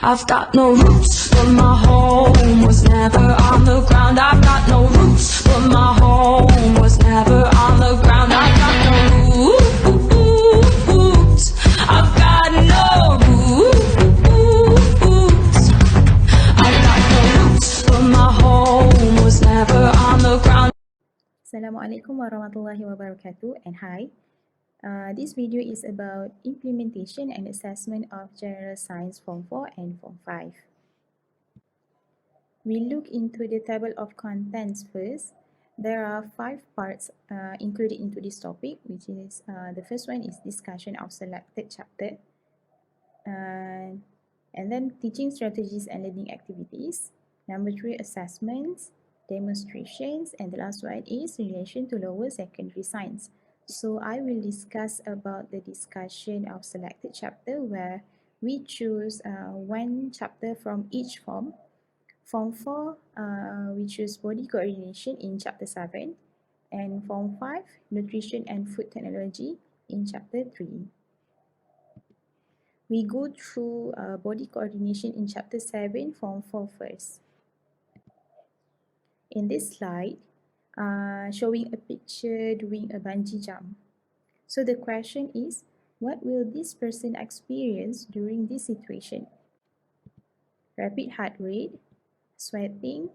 I've got no roots, but my home was never on the ground. I've got no roots, but my home was never on the ground. I've got no roots. I've got no roots. I've got no roots, but my home was never on the ground. Assalamualaikum warahmatullahi wabarakatuh, and hi. This video is about implementation and assessment of General Science Form 4 and Form 5. We look into the table of contents first. There are 5 parts included into this topic, which is the first one is discussion of selected chapter, and then teaching strategies and learning activities. Number 3, assessments, demonstrations, and the last one is relation to lower secondary science. So I will discuss about the discussion of selected chapter, where we choose one chapter from each form. Form 4, we choose body coordination in chapter 7, and Form 5, nutrition and food technology in chapter 3. We go through body coordination in chapter 7, Form 4 first. In this slide, showing a picture doing a bungee jump. So the question is, what will this person experience during this situation? Rapid heart rate, sweating,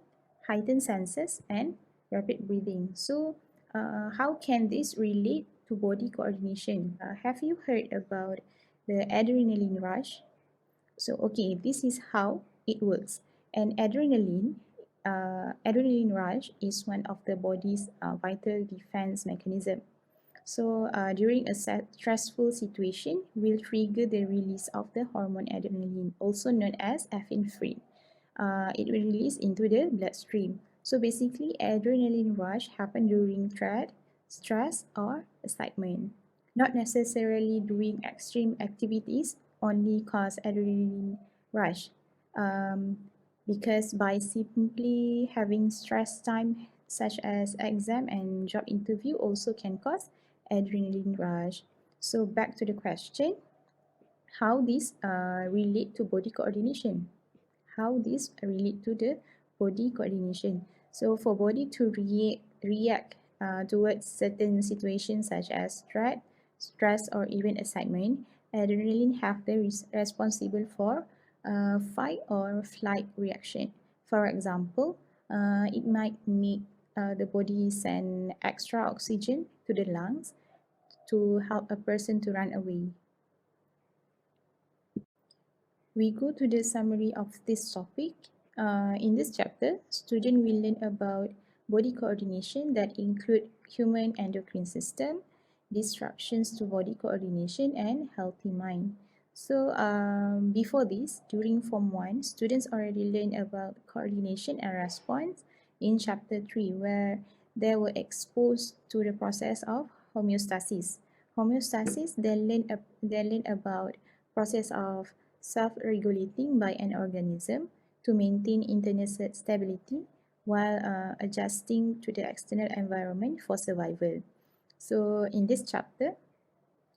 heightened senses, and rapid breathing. So how can this relate to body coordination? Have you heard about the adrenaline rush? So okay, this is how it works. And adrenaline rush is one of the body's vital defense mechanism. So during a stressful situation, will trigger the release of the hormone adrenaline, also known as epinephrine. It will release into the bloodstream. So basically, adrenaline rush happen during threat, stress, or excitement. Not necessarily doing extreme activities only cause adrenaline rush. Because by simply having stress time such as exam and job interview also can cause adrenaline rush. So back to the question, how this relate to body coordination? How this relate to the body coordination? So for body to react towards certain situations such as threat, stress, or even excitement, adrenaline have the responsible for fight or flight reaction. For example, it might make the body send extra oxygen to the lungs to help a person to run away. We go to the summary of this topic. In this chapter, students will learn about body coordination that include human endocrine system, disruptions to body coordination, and healthy mind. So before this, during Form 1, students already learned about coordination and response in Chapter 3, where they were exposed to the process of homeostasis. Homeostasis, they learn about process of self-regulating by an organism to maintain internal stability while adjusting to the external environment for survival. So in this chapter,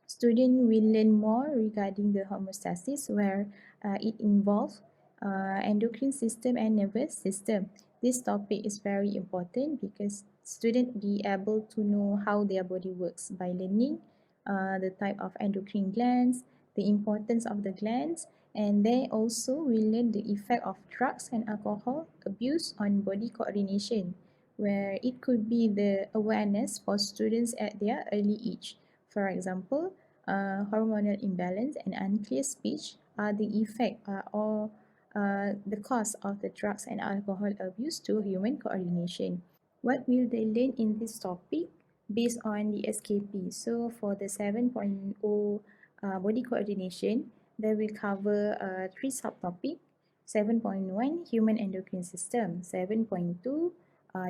students will learn more regarding the homeostasis, where it involves endocrine system and nervous system. This topic is very important because students be able to know how their body works by learning the type of endocrine glands, the importance of the glands, and they also will learn the effect of drugs and alcohol abuse on body coordination, where it could be the awareness for students at their early age. For example, hormonal imbalance and unclear speech are the effect or the cause of the drugs and alcohol abuse to human coordination. What will they learn in this topic based on the SKP? So for the 7.0 body coordination, they will cover 3 subtopics. 7.1 human endocrine system, 7.2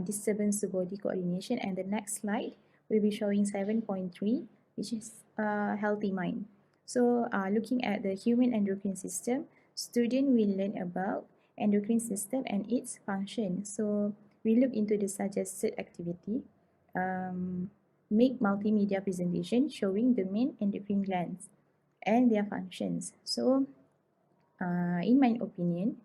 disturbance to body coordination, and the next slide will be showing 7.3, which is healthy mind. So looking at the human endocrine system, students will learn about endocrine system and its function. So we look into the suggested activity. Make multimedia presentation showing the main endocrine glands and their functions. So in my opinion,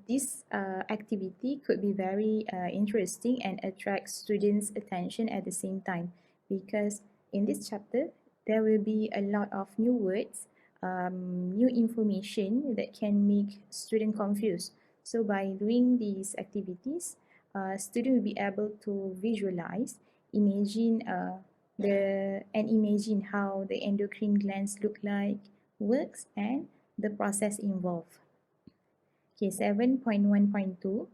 this activity could be very interesting and attract students' attention at the same time, because in this chapter there will be a lot of new words, new information that can make student confused. So by doing these activities, student will be able to visualize, imagine imagine how the endocrine glands look like, works, and the process involved. Okay, 7.1.2,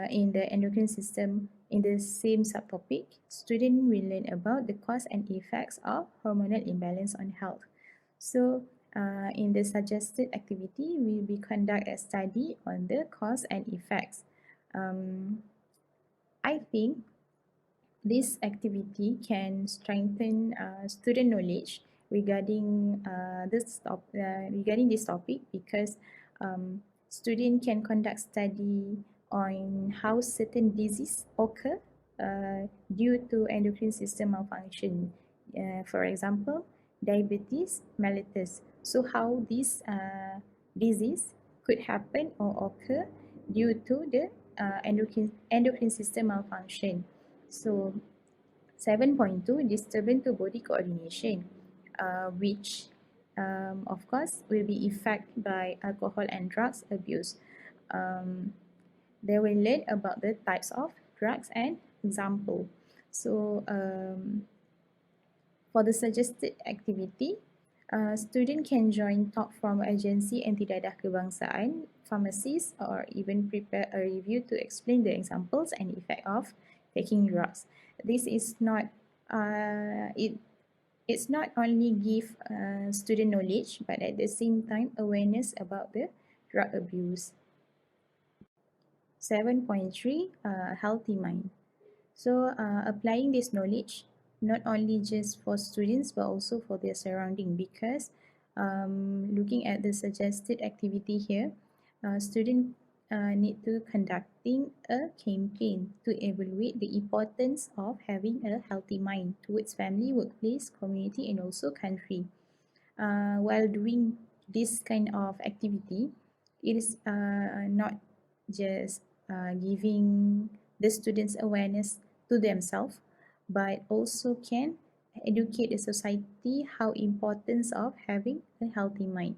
in the endocrine system, in the same subtopic, student will learn about the cause and effects of hormonal imbalance on health. So, in the suggested activity, we will conduct a study on the cause and effects. I think this activity can strengthen student knowledge regarding regarding this topic, because student can conduct study on how certain disease occur due to endocrine system malfunction. For example, diabetes mellitus. So how this disease could happen or occur due to the endocrine system malfunction. So 7.2, disturbance to body coordination, which of course will be affected by alcohol and drugs abuse. They will learn about the types of drugs and example. So for the suggested activity, student can join talk from agency anti-dadah kebangsaan, pharmacists, or even prepare a review to explain the examples and effect of taking drugs. This is not it's not only give student knowledge, but at the same time awareness about the drug abuse. 7.3, healthy mind. So applying this knowledge not only just for students but also for their surrounding, because looking at the suggested activity here, students need to conducting a campaign to evaluate the importance of having a healthy mind towards family, workplace, community, and also country. While doing this kind of activity, it is not just giving the students awareness to themselves, but also can educate the society how importance of having a healthy mind.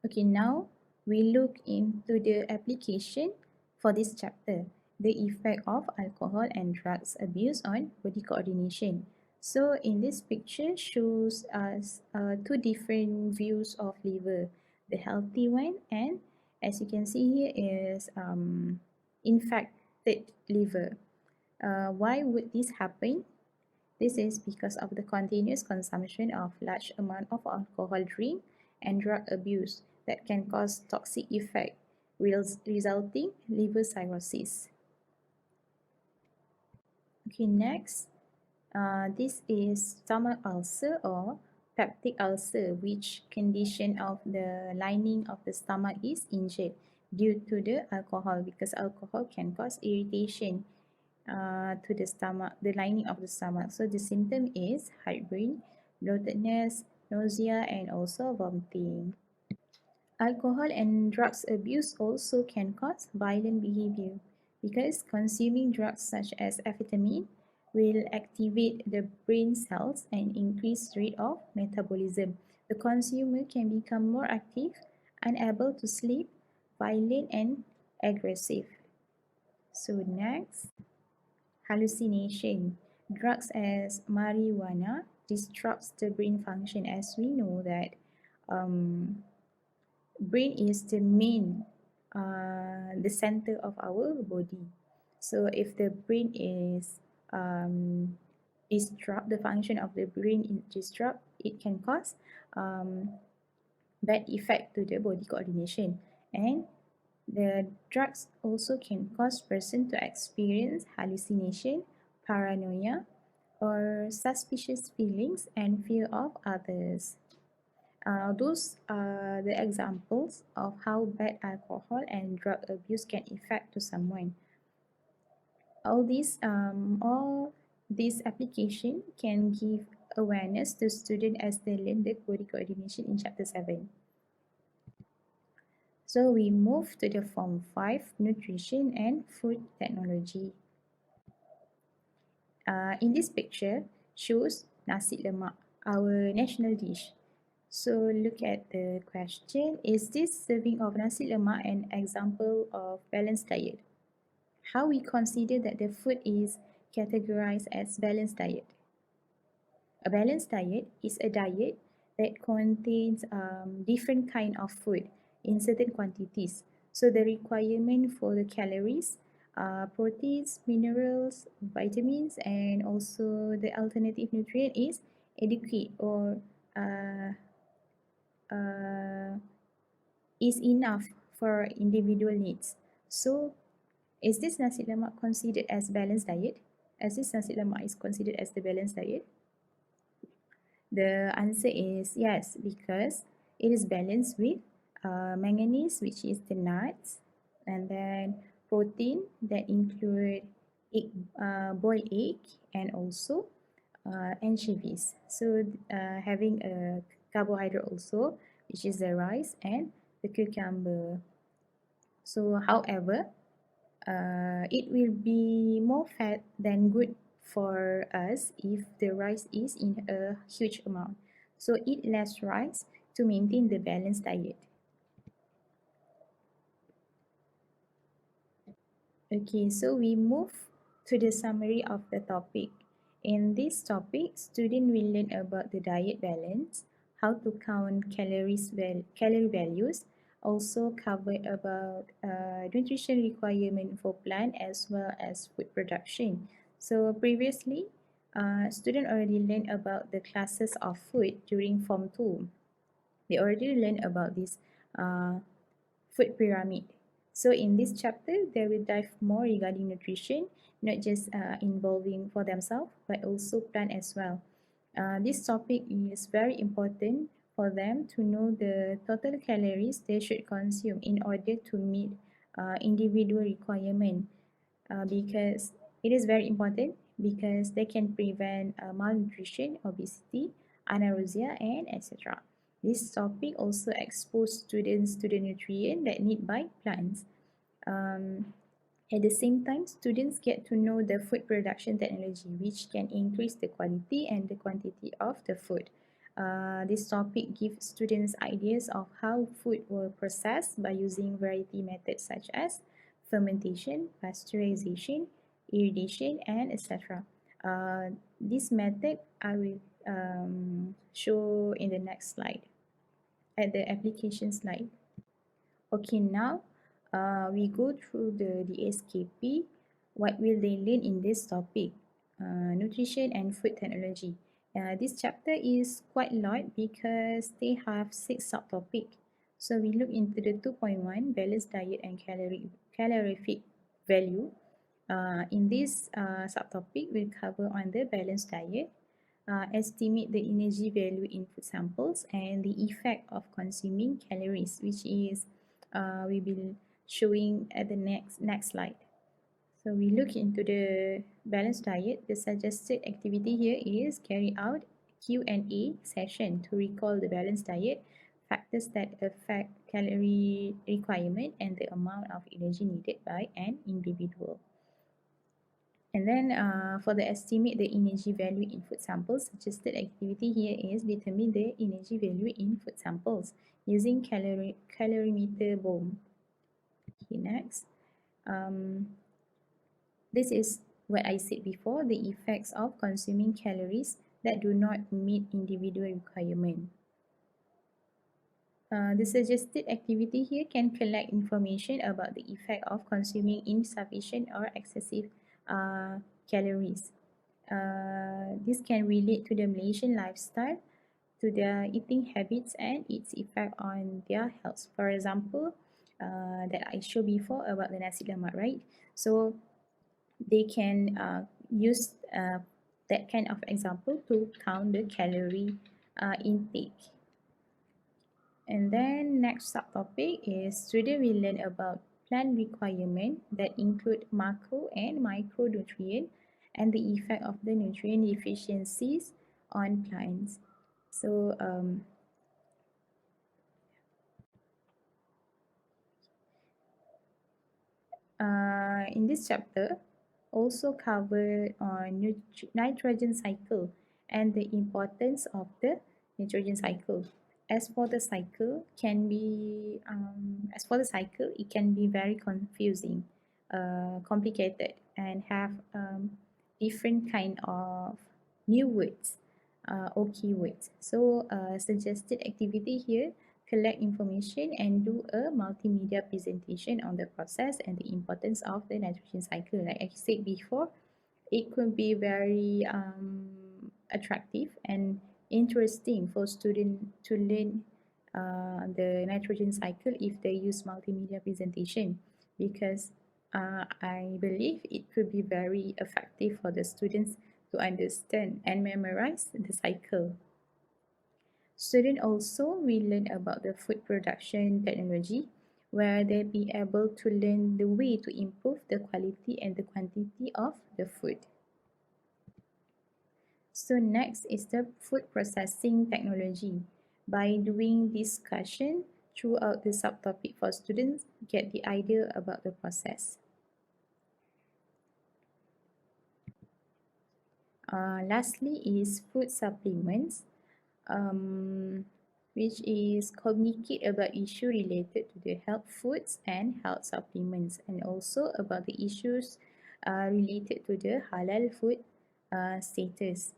Okay, now we look into the application for this chapter, the effect of alcohol and drugs abuse on body coordination. So in this picture shows us two different views of liver, the healthy one, and as you can see here is infected liver. Why would this happen? This is because of the continuous consumption of large amount of alcohol drink and drug abuse that can cause toxic effect, resulting liver cirrhosis. Okay, next, this is stomach ulcer or peptic ulcer, which condition of the lining of the stomach is injured due to the alcohol, because alcohol can cause irritation to the stomach, the lining of the stomach. So the symptom is heartburn, bloatedness, nausea, and also vomiting. Alcohol and drugs abuse also can cause violent behavior, because consuming drugs such as amphetamine will activate the brain cells and increase rate of metabolism. The consumer can become more active, unable to sleep, violent, and aggressive. So next, hallucination. Drugs as marijuana disrupts the brain function, as we know that brain is the main, the center of our body. So if the brain is disrupt, the function of the brain is disrupt, it can cause bad effect to the body coordination. And the drugs also can cause person to experience hallucination, paranoia, or suspicious feelings and fear of others. Those are the examples of how bad alcohol and drug abuse can affect to someone. All this application can give awareness to students as they learn the body coordination in Chapter 7. So we move to the Form 5, Nutrition and Food Technology. In this picture, shows nasi lemak, our national dish. So look at the question. Is this serving of nasi lemak an example of balanced diet? How we consider that the food is categorized as balanced diet? A balanced diet is a diet that contains different kind of food in certain quantities. So the requirement for the calories, proteins, minerals, vitamins, and also the alternative nutrient is adequate or uh, uh, is enough for individual needs. So is this nasi lemak considered as balanced diet? As this nasi lemak is considered as the balanced diet? The answer is yes, because it is balanced with manganese, which is the nuts, and then protein that include egg, boiled egg, and also anchovies. So having a carbohydrate also, which is the rice and the cucumber. So however, it will be more fat than good for us if the rice is in a huge amount. So eat less rice to maintain the balanced diet. Okay, so we move to the summary of the topic. In this topic, student will learn about the diet balance, how to count calorie values, also covered about nutrition requirement for plant as well as food production. So previously, student already learned about the classes of food during Form 2. They already learned about this uh, food pyramid. So in this chapter, they will dive more regarding nutrition, not just involving for themselves, but also plant as well. This topic is very important for them to know the total calories they should consume in order to meet individual requirement, because it is very important because they can prevent malnutrition, obesity, anorexia, and etc. This topic also exposes students to the nutrient that need by plants. Um, at the same time, students get to know the food production technology, which can increase the quality and the quantity of the food. This topic gives students ideas of how food will processed by using variety methods such as fermentation, pasteurization, irradiation, and etc. This method I will show in the next slide, at the application slide. Okay, now we go through the SKP. What will they learn in this topic? Nutrition and food technology. This chapter is quite a lot because they have 6 subtopics. So we look into the 2.1 balanced diet and calorific value. In this subtopic, we'll cover on the balanced diet, estimate the energy value in food samples, and the effect of consuming calories, which is we will showing at the next slide. So we look into the balanced diet. The suggested activity here is carry out Q&A session to recall the balanced diet, factors that affect calorie requirement, and the amount of energy needed by an individual. And then for the estimate the energy value in food samples, suggested activity here is determine the energy value in food samples using calorimeter bomb. Okay, next. This is what I said before, the effects of consuming calories that do not meet individual requirement. The suggested activity here can collect information about the effect of consuming insufficient or excessive calories. This can relate to the Malaysian lifestyle, to their eating habits, and its effect on their health. For example, that I showed before about the nasi lemak, right? So they can use that kind of example to count the calorie intake. And then next subtopic is student will learn about plant requirement that include macro and micronutrient and the effect of the nutrient deficiencies on plants. So in this chapter also covered on nitrogen cycle and the importance of the nitrogen cycle. As for the cycle, it can be very confusing, complicated, and have different kind of new words or keywords. So, suggested activity here: collect information and do a multimedia presentation on the process and the importance of the nitrogen cycle. Like I said before, it could be very attractive and interesting for students to learn the nitrogen cycle if they use multimedia presentation, because I believe it could be very effective for the students to understand and memorize the cycle. Students also will learn about the food production technology, where they'll be able to learn the way to improve the quality and the quantity of the food. So next is the food processing technology. By doing discussion throughout the subtopic for students, get the idea about the process. Lastly is food supplements, which is communicate about issue related to the health foods and health supplements, and also about the issues related to the halal food status.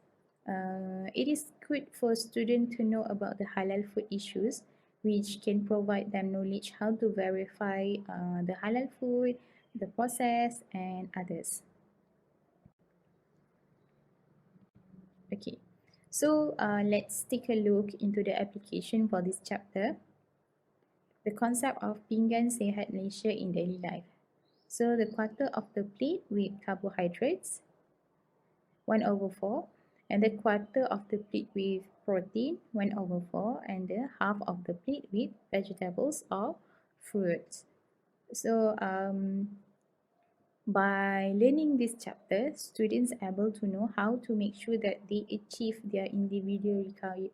It is good for students to know about the halal food issues, which can provide them knowledge how to verify the halal food, the process, and others. Okay, so let's take a look into the application for this chapter. The concept of pinggan sehat Malaysia in daily life. So the quarter of the plate with carbohydrates, 1 over 4, and the quarter of the plate with protein, 1 over 4, and the half of the plate with vegetables or fruits. So by learning this chapter, students are able to know how to make sure that they achieve their individual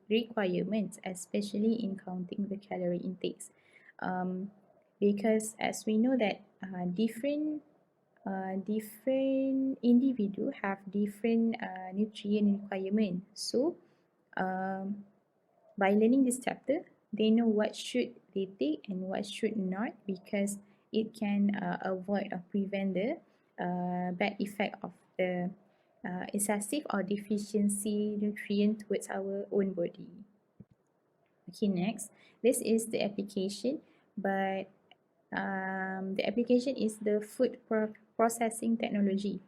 requirements, especially in counting the calorie intakes. Because as we know that different individual have different nutrient requirement. So by learning this chapter, they know what should they take and what should not, because it can avoid or prevent the bad effect of the excessive or deficiency nutrient towards our own body. Okay, next, this is the application, but the application is the food processing technology.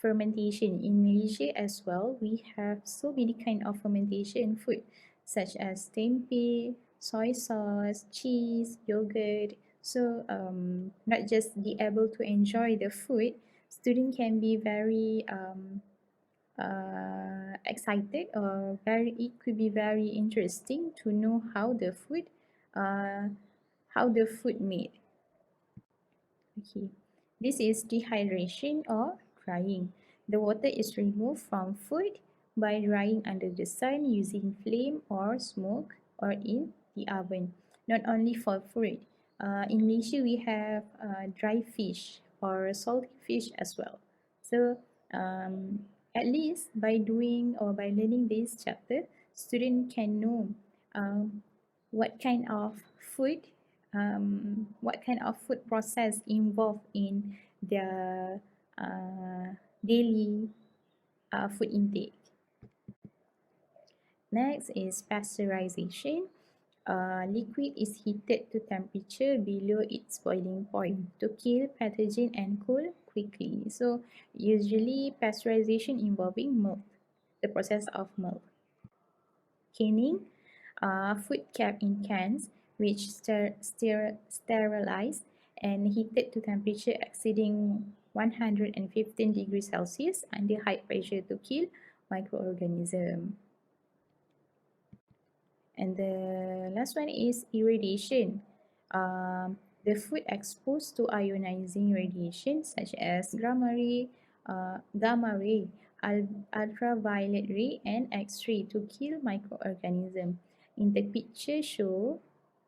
Fermentation in Malaysia as well, we have so many kind of fermentation food, such as tempeh, soy sauce, cheese, yogurt. So not just be able to enjoy the food, student can be very excited, or it could be very interesting to know uh, how the food made. Okay, this is dehydration or drying. The water is removed from food by drying under the sun using flame or smoke or in the oven. Not only for fruit. In Malaysia, we have dry fish or salty fish as well. So, at least by doing or by learning this chapter, student can know um, what kind of food process involved in their daily food intake. Next is pasteurization. Liquid is heated to temperature below its boiling point to kill pathogen and cool quickly. So usually pasteurization involving milk, the process of milk. Canning, food kept in cans which sterilized and heated to temperature exceeding 115 degrees Celsius under high pressure to kill microorganisms. And the last one is irradiation. The food exposed to ionizing radiation such as gamma ray ultraviolet ray and X-ray to kill microorganisms. In the picture show,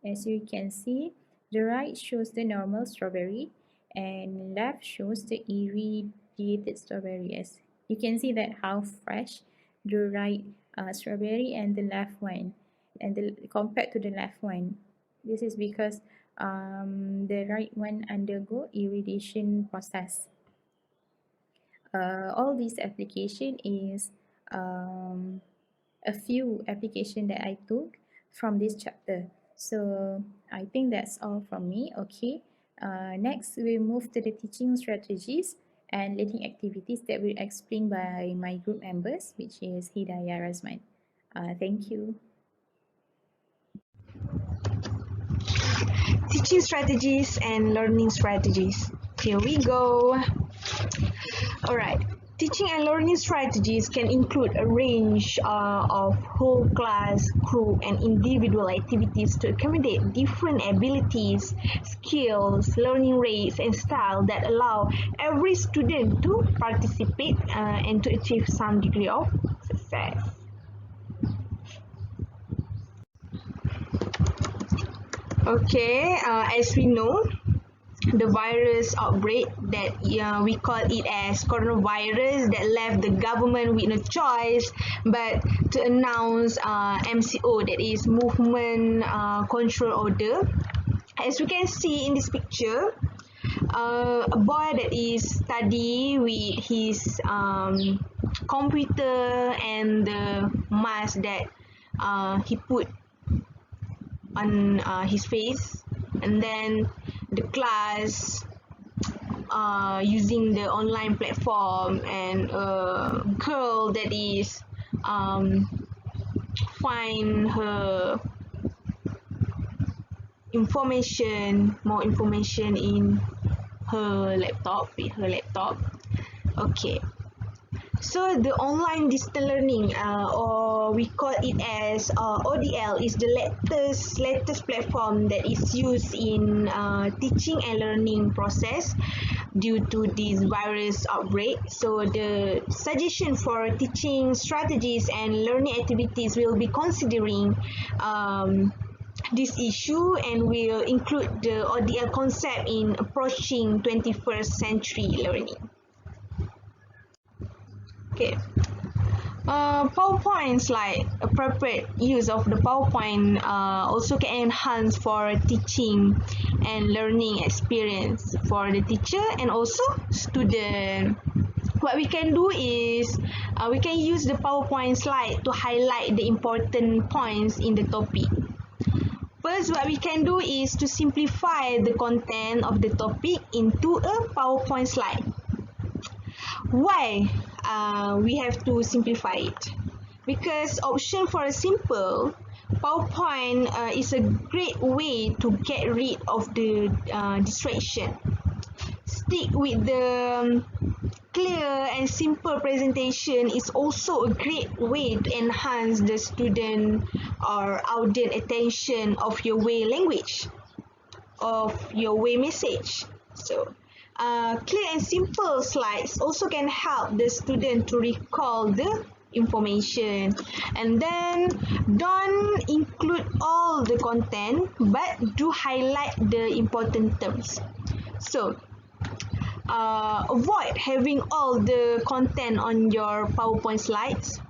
as you can see, the right shows the normal strawberry and left shows the irradiated strawberry. As you can see that how fresh the right strawberry and the left one, and compared to the left one. This is because the right one undergo irradiation process. All these application is a few application that I took from this chapter. So I think that's all from me. Okay. Next, we move to the teaching strategies and learning activities that will explained by my group members, which is Hidayah, RAZMAN. Thank you. Teaching strategies and learning strategies. Here we go. Alright, teaching and learning strategies can include a range of whole class, group, and individual activities to accommodate different abilities, skills, learning rates, and style that allow every student to participate and to achieve some degree of success. Okay, as we know, the virus outbreak that we call it as coronavirus that left the government with no choice but to announce MCO, that is Movement Control Order. As we can see in this picture, a boy that is study with his computer and the mask that he put on his face, and then the class using the online platform, and a girl that is find her more information in her laptop, Okay, so the online distance learning, or we call it as ODL, is the latest platform that is used in teaching and learning process due to this virus outbreak. So the suggestion for teaching strategies and learning activities will be considering this issue, and will include the ODL concept in approaching 21st century learning. Okay. PowerPoints, like appropriate use of the PowerPoint also can enhance for teaching and learning experience for the teacher and also student. What we can do is we can use the PowerPoint slide to highlight the important points in the topic. First, what we can do is to simplify the content of the topic into a PowerPoint slide. Why we have to simplify it? Because option for a simple PowerPoint is a great way to get rid of the distraction. Stick with the clear and simple presentation is also a great way to enhance the student or audience attention of your way language, of your way message. So clear and simple slides also can help the student to recall the information. And then don't include all the content, but do highlight the important terms. So avoid having all the content on your PowerPoint slides,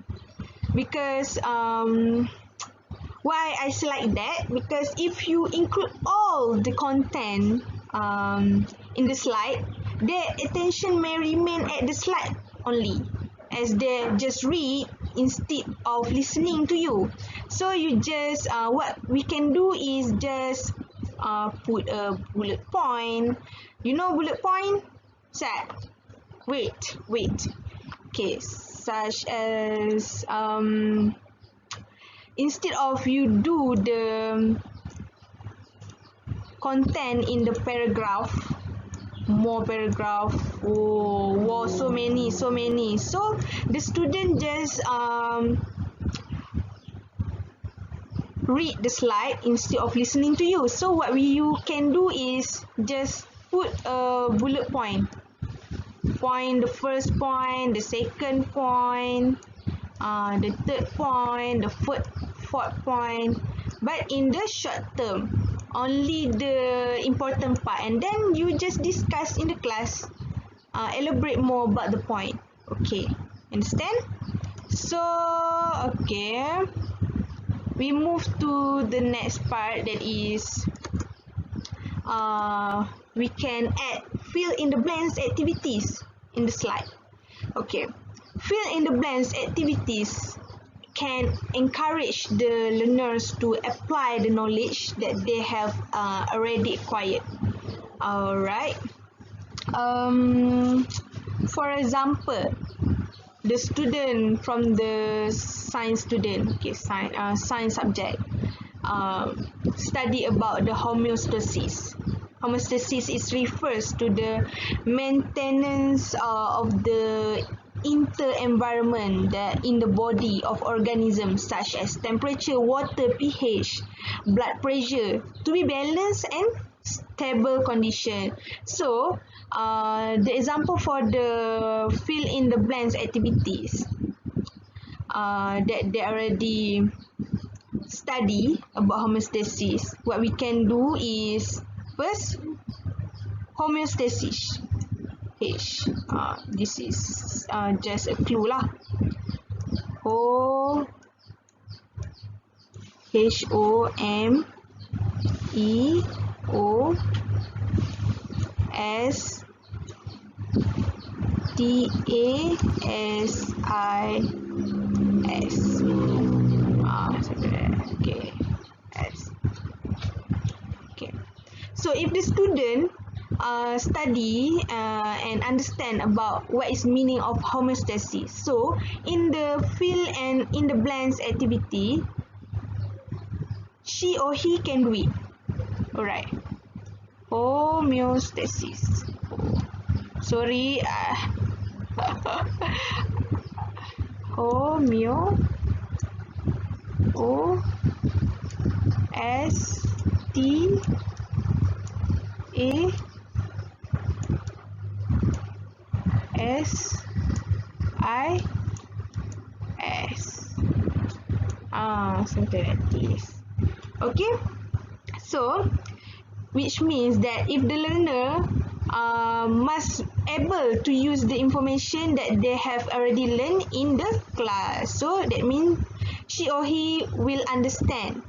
because why I select that, because if you include all the content in the slide, their attention may remain at the slide only, as they just read instead of listening to you. So you just what we can do is just put a bullet point. You know bullet point? Set. Wait. Okay, such as instead of you do the content in the paragraph, more paragraph, wow, so many. So the student just read the slide instead of listening to you. So what you can do is just put a bullet point. point, the first point, the second point, the third point, the fourth point. But in the short term, only the important part, and then you just discuss in the class, elaborate more about the point. Okay, understand? So, okay, we move to the next part, that is we can add fill in the blanks activities in the slide. Okay, fill in the blanks activities can encourage the learners to apply the knowledge that they have already acquired. Alright. For example, the student from the science student, okay, science subject, study about the homeostasis. Homeostasis is refers to the maintenance of the inter-environment that in the body of organisms, such as temperature, water, pH, blood pressure, to be balanced and stable condition. So, the example for the fill in the blanks activities that they already study about homeostasis, what we can do is, first, homeostasis. H. This is just a clue lah. Homeostasis. Okay. S. Okay. So if the student study and understand about what is meaning of homeostasis, so in the fill and in the blanks activity, she or he can do it. Alright. Homeostasis. Sorry. Homeo. O. S. T. A. S. I. S. Something like this. Okay. So, which means that if the learner must able to use the information that they have already learned in the class. So that means she or he will understand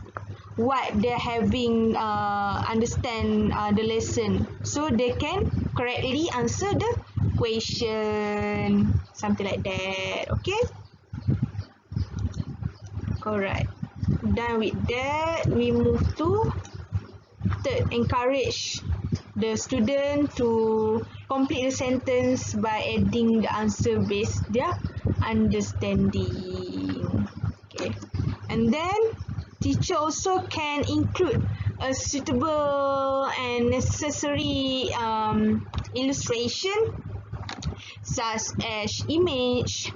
what they're having understand the lesson, so they can correctly answer the question, something like that. Okay. Alright, done with that, we move to third, encourage the student to complete the sentence by adding the answer based their understanding. Okay, and then teacher also can include a suitable and necessary illustration, such as image,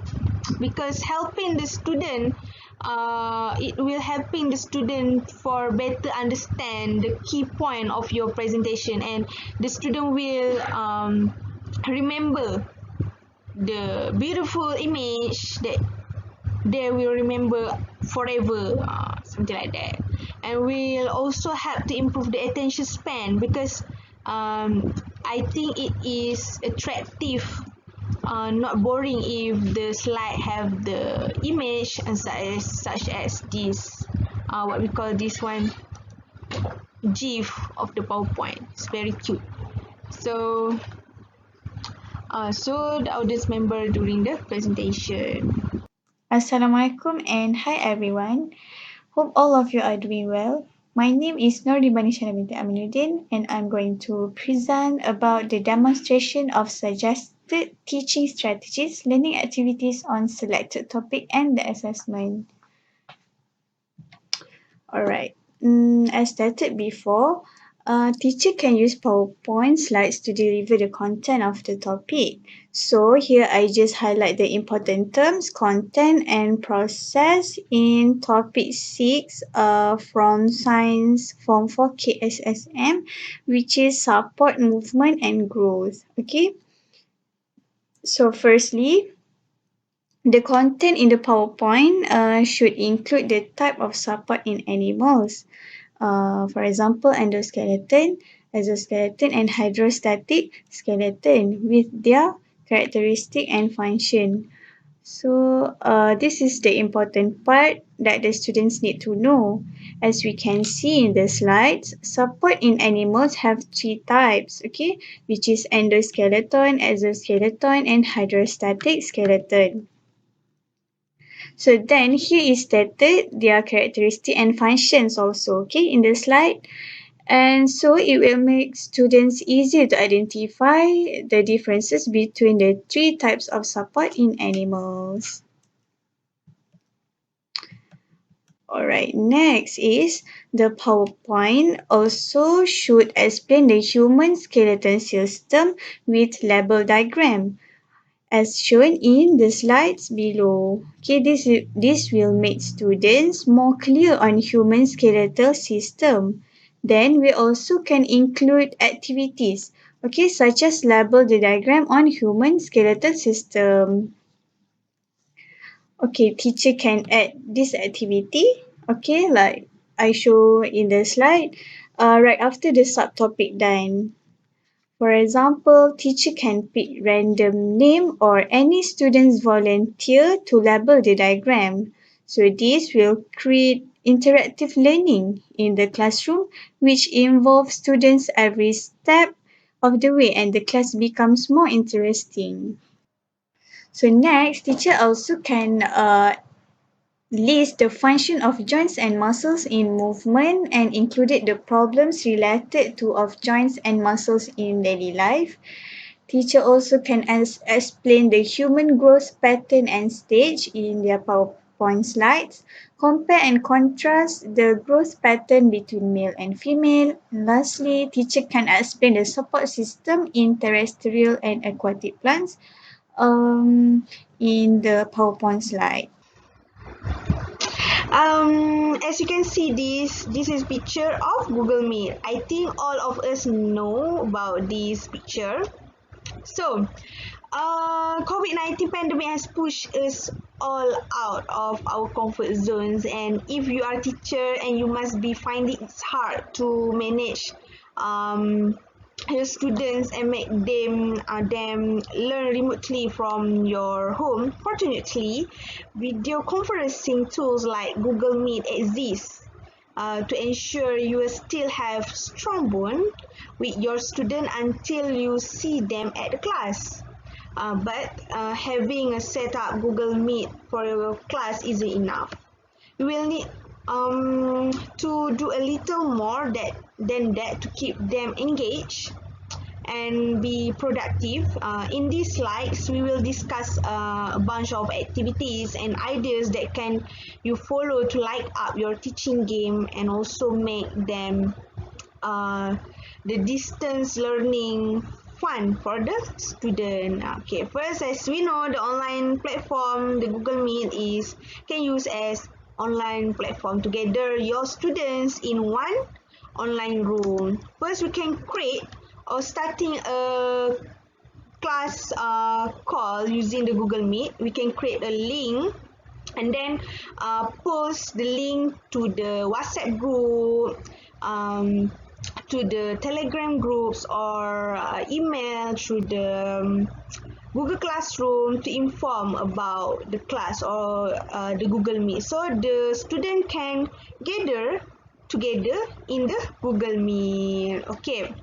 because helping the student, it will helping the student for better understand the key point of your presentation, and the student will remember the beautiful image that they will remember forever, something like that. And will also help to improve the attention span, because I think it is attractive, not boring if the slide have the image and such as this, what we call this one, GIF of the PowerPoint. It's very cute. So the audience member during the presentation. Assalamualaikum and hi everyone. Hope all of you are doing well. My name is Diba Nisyana binti AMINUDDIN, and I'm going to present about the demonstration of suggested teaching strategies, learning activities on selected topic and the assessment. Alright, as stated before, teacher can use PowerPoint slides to deliver the content of the topic. So here I just highlight the important terms, content and process in topic 6 from Science Form 4 KSSM, which is support, movement and growth. Okay. So firstly, the content in the PowerPoint should include the type of support in animals. For example, endoskeleton, exoskeleton, and hydrostatic skeleton with their characteristic and function. So this is the important part that the students need to know. As we can see in the slides, support in animals have three types, okay, which is endoskeleton, exoskeleton, and hydrostatic skeleton. So then here is stated their characteristic and functions also, okay, in the slide. And so it will make students easier to identify the differences between the three types of support in animals. Alright, next is the PowerPoint also should explain the human skeleton system with label diagram as shown in the slides below. Okay, this will make students more clear on human skeletal system. Then we also can include activities, okay, such as label the diagram on human skeletal system. Okay, teacher can add this activity, okay, like I show in the slide, right after the subtopic done. For example, teacher can pick random name or any students volunteer to label the diagram. So this will create interactive learning in the classroom, which involves students every step of the way and the class becomes more interesting. So next, teacher also can list the function of joints and muscles in movement and included the problems related to of joints and muscles in daily life. Teacher also can explain the human growth pattern and stage in their PowerPoint slides, compare and contrast the growth pattern between male and female. And lastly, teacher can explain the support system in terrestrial and aquatic plants in the PowerPoint slide. As you can see, this is picture of Google Meet. I think all of us know about this picture. So, COVID-19 pandemic has pushed us all out of our comfort zones, and if you are a teacher and you must be finding it hard to manage your students and make them learn remotely from your home. Fortunately, video conferencing tools like Google Meet exist to ensure you will still have strong bond with your student until you see them at the class. But having a set up Google Meet for your class isn't enough. You will need to do a little more than that to keep them engaged and be productive. In these slides, we will discuss a bunch of activities and ideas that can you follow to light up your teaching game and also make them the distance learning fun for the student. Okay, first, as we know, the online platform, the Google Meet can use as online platform to gather your students in one online room. First, we can create or starting a class call using the Google Meet. We can create a link and then post the link to the WhatsApp group, to the Telegram groups, or email through the Google Classroom to inform about the class or the Google Meet. So the student can gather together in the Google Meet. Okay.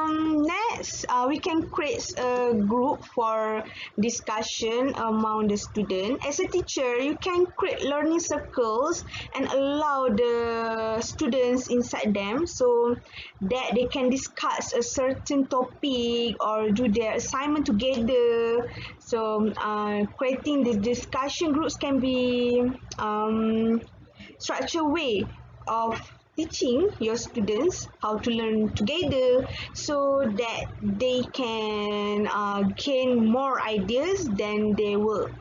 Next, we can create a group for discussion among the student. As a teacher, you can create learning circles and allow the students inside them so that they can discuss a certain topic or do their assignment together. So creating the discussion groups can be structured way of teaching your students how to learn together so that they can gain more ideas than they work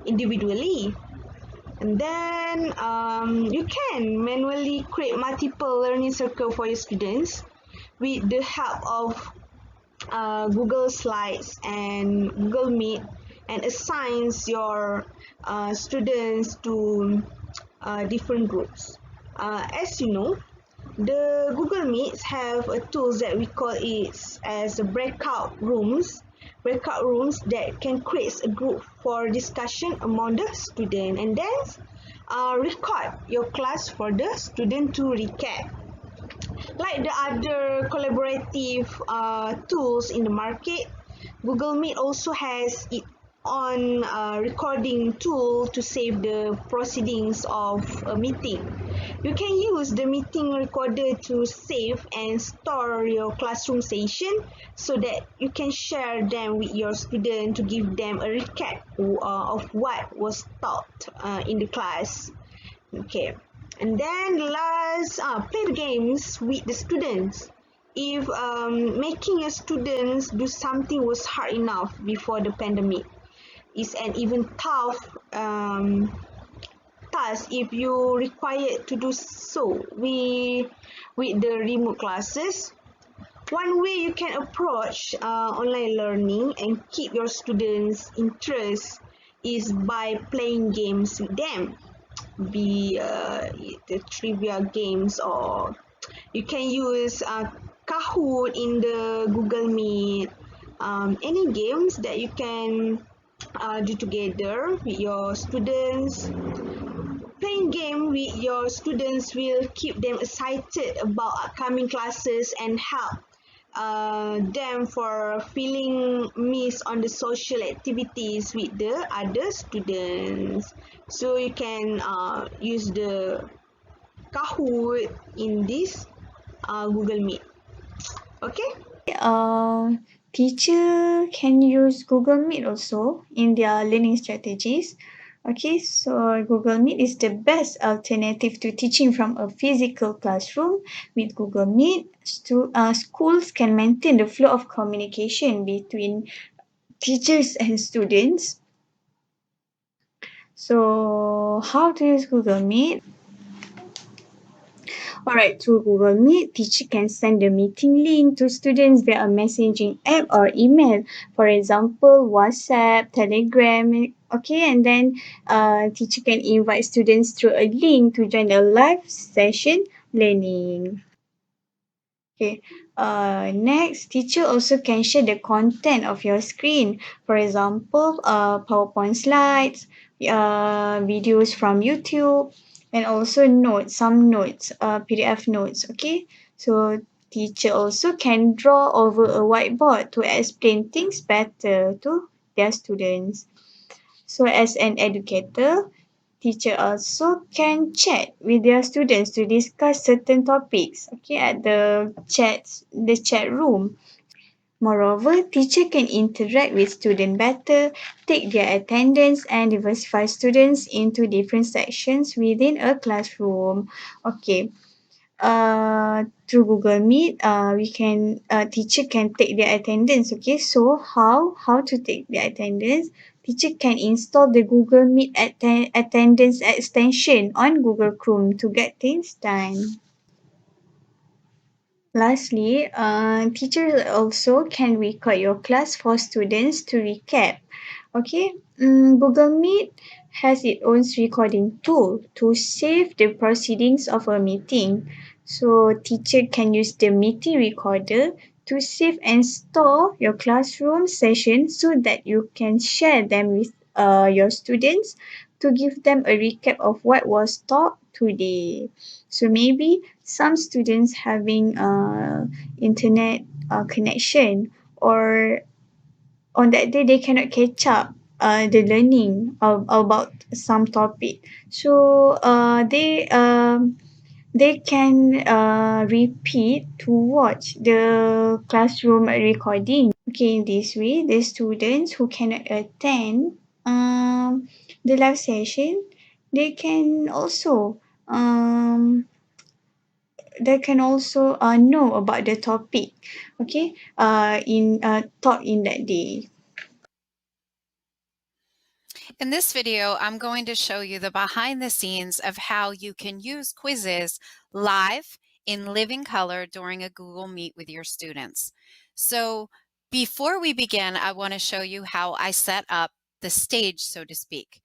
individually. And then you can manually create multiple learning circles for your students with the help of Google Slides and Google Meet and assigns your students to different groups. As you know, the Google Meets have a tools that we call it as breakout rooms that can create a group for discussion among the student, and then record your class for the student to recap. Like the other collaborative tools in the market, Google Meet also has its own recording tool to save the proceedings of a meeting. You can use the meeting recorder to save and store your classroom session so that you can share them with your students to give them a recap of what was taught in the class. Okay, and then last, play the games with the students. If making your students do something was hard enough before the pandemic, it's an even tough task if you required to do so with the remote classes. One way you can approach online learning and keep your students' interest is by playing games with them, be the trivia games, or you can use Kahoot in the Google Meet. Any games that you can do together with your students. Playing game with your students will keep them excited about upcoming classes and help them for feeling miss on the social activities with the other students. So you can use the Kahoot in this Google Meet. Okay? Teacher can use Google Meet also in their learning strategies. Okay, so Google Meet is the best alternative to teaching from a physical classroom. With Google Meet, schools can maintain the flow of communication between teachers and students. So, how to use Google Meet? Alright, through Google Meet, teacher can send the meeting link to students via a messaging app or email. For example, WhatsApp, Telegram. Okay, and then teacher can invite students through a link to join a live session learning. Okay. Next, teacher also can share the content of your screen. For example, PowerPoint slides, videos from YouTube, and also notes, some notes, PDF notes. Okay. So teacher also can draw over a whiteboard to explain things better to their students. So as an educator, teacher also can chat with their students to discuss certain topics, okay, at the chat room. Moreover, teacher can interact with students better, take their attendance and diversify students into different sections within a classroom. Okay, through Google Meet, we can teacher can take their attendance. Okay, so how to take their attendance? Teacher can install the Google Meet attendance extension on Google Chrome to get things done. Lastly, teachers also can record your class for students to recap. Okay, Google Meet has its own recording tool to save the proceedings of a meeting. So teacher can use the meeting recorder to save and store your classroom sessions so that you can share them with your students to give them a recap of what was taught today. So maybe some students having internet connection, or on that day they cannot catch up the learning about some topic. So they can repeat to watch the classroom recording. Okay, in this way, the students who cannot attend the live session, they can also know about the topic, okay, in taught in that day. In this video, I'm going to show you the behind the scenes of how you can use quizzes live in living color during a Google Meet with your students. So Before we begin, I want to show you how I set up the stage, so to speak.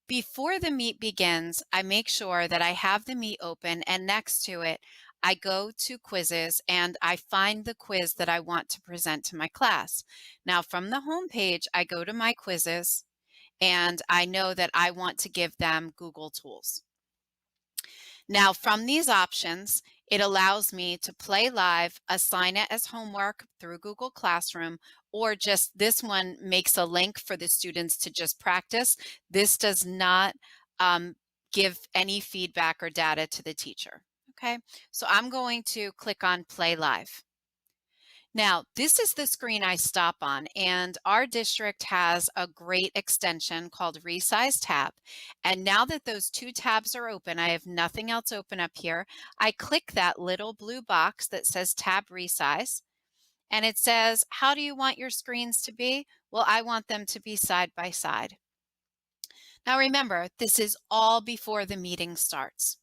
Before the meet begins, I make sure that I have the meet open, and next to it, I go to quizzes and I find the quiz that I want to present to my class. Now, from the home page, I go to my quizzes and I know that I want to give them Google Tools. Now, from these options, it allows me to play live, assign it as homework through Google Classroom, or just this one makes a link for the students to just practice. This does not give any feedback or data to the teacher. Okay, so I'm going to click on Play Live. Now, this is the screen I stop on, and our district has a great extension called Resize Tab. And now that those two tabs are open, I have nothing else open up here. I click that little blue box that says Tab Resize, and it says, how do you want your screens to be? Well, I want them to be side by side. Now remember, this is all before the meeting starts.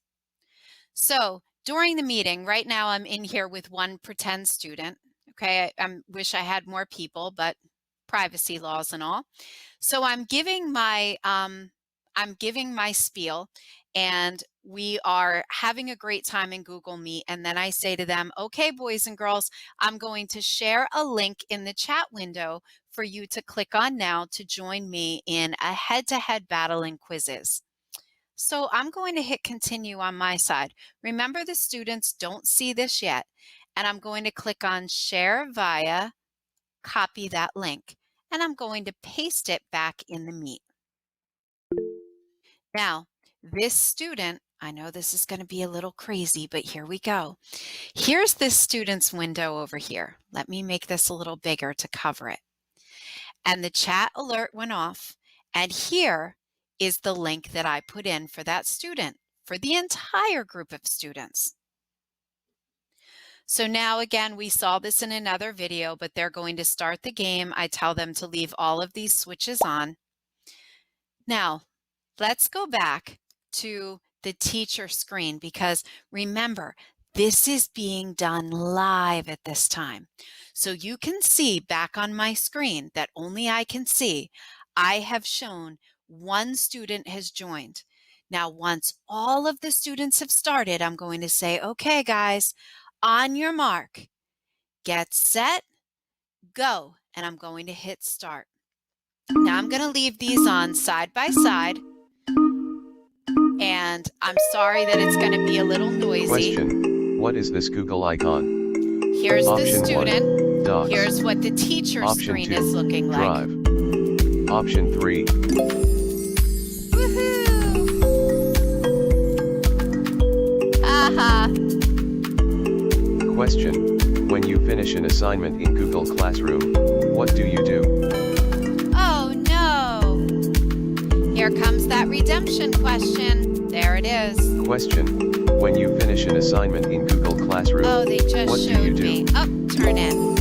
So during the meeting, right now I'm in here with one pretend student. Okay, I wish I had more people, but privacy laws and all. So I'm giving my spiel, and we are having a great time in Google Meet. And then I say to them, okay, boys and girls, I'm going to share a link in the chat window for you to click on now to join me in a head-to-head battle in quizzes. So I'm going to hit continue on my side. Remember, the students don't see this yet. And I'm going to click on share via, copy that link, and I'm going to paste it back in the Meet. Now, this student, I know this is going to be a little crazy, but here we go. Here's this student's window over here. Let me make this a little bigger to cover it. And the chat alert went off, and here is the link that I put in for that student, for the entire group of students. So now again, we saw this in another video, but they're going to start the game. I tell them to leave all of these switches on. Now, let's go back to the teacher screen, because remember, this is being done live at this time. So you can see back on my screen that only I can see, I have shown one student has joined. Now, once all of the students have started, I'm going to say, okay, guys, on your mark, get set, go, and I'm going to hit start. Now I'm going to leave these on side by side, and I'm sorry that it's going to be a little noisy. Question: what is this Google icon? Here's Option the student. 1, Docs. Here's what the teacher Option screen 2, is looking like. Drive. Option 3. Woohoo! Aha! Question: when you finish an assignment in Google Classroom, what do you do? Oh no! Here comes that redemption question. There it is. Question: when you finish an assignment in Google Classroom, Oh, they just what do you showed do? me. Oh, turn in.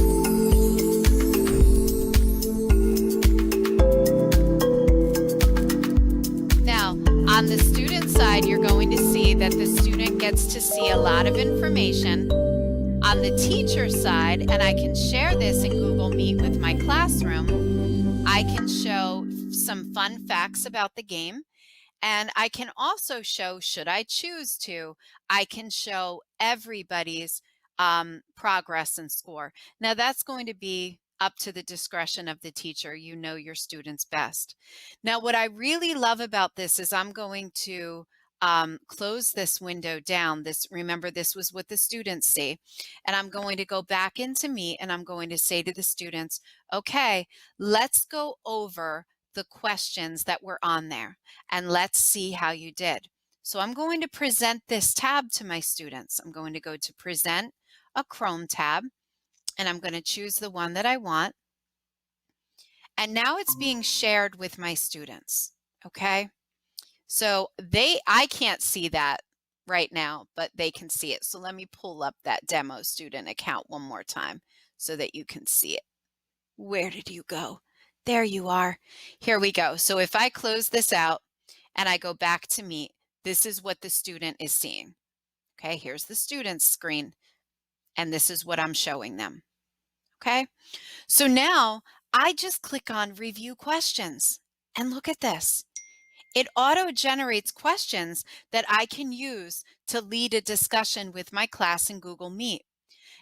Now, on the student side, you're going to see that the student gets to see a lot of information. On the teacher side, and I can share this in Google Meet with my classroom, I can show some fun facts about the game. And I can also show, should I choose to, I can show everybody's progress and score. Now that's going to be up to the discretion of the teacher. You know your students best. Now what I really love about this is I'm going to close this window down. Remember, this was what the students see. And I'm going to go back into Meet, and I'm going to say to the students, okay, let's go over the questions that were on there, and let's see how you did. So I'm going to present this tab to my students. I'm going to go to Present a Chrome tab, and I'm going to choose the one that I want. And now it's being shared with my students, okay? So I can't see that right now, but they can see it. So let me pull up that demo student account one more time so that you can see it. Where did you go? There you are. Here we go. So if I close this out and I go back to Meet, this is what the student is seeing. Okay, here's the student's screen, and this is what I'm showing them. Okay, so now I just click on Review Questions, and look at this. It auto-generates questions that I can use to lead a discussion with my class in Google Meet.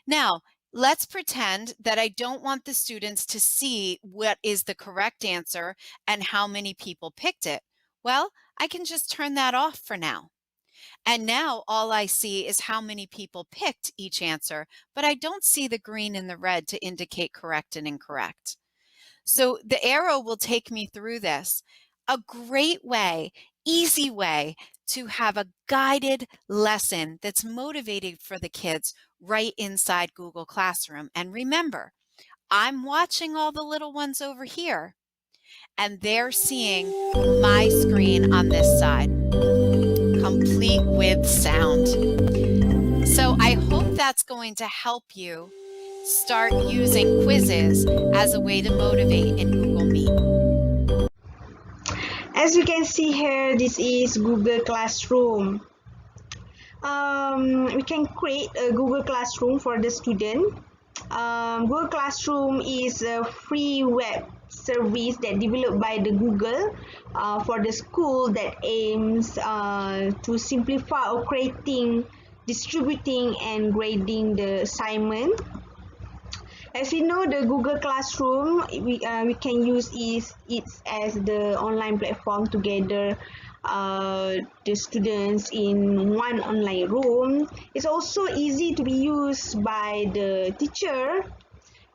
Now, let's pretend that I don't want the students to see what is the correct answer and how many people picked it. Well, I can just turn that off for now. And now all I see is how many people picked each answer, but I don't see the green and the red to indicate correct and incorrect. So the arrow will take me through this. A great way, easy way to have a guided lesson that's motivating for the kids right inside Google Classroom. And remember, I'm watching all the little ones over here, and they're seeing my screen on this side, complete with sound. So I hope that's going to help you start using quizzes as a way to motivate in Google Meet. As you can see here, this is Google Classroom. We can create a Google Classroom for the student. Google Classroom is a free web service that developed by the Google for the school that aims to simplify or creating, distributing and grading the assignment. As we know, the Google Classroom we can use it as the online platform to gather the students in one online room. It's also easy to be used by the teacher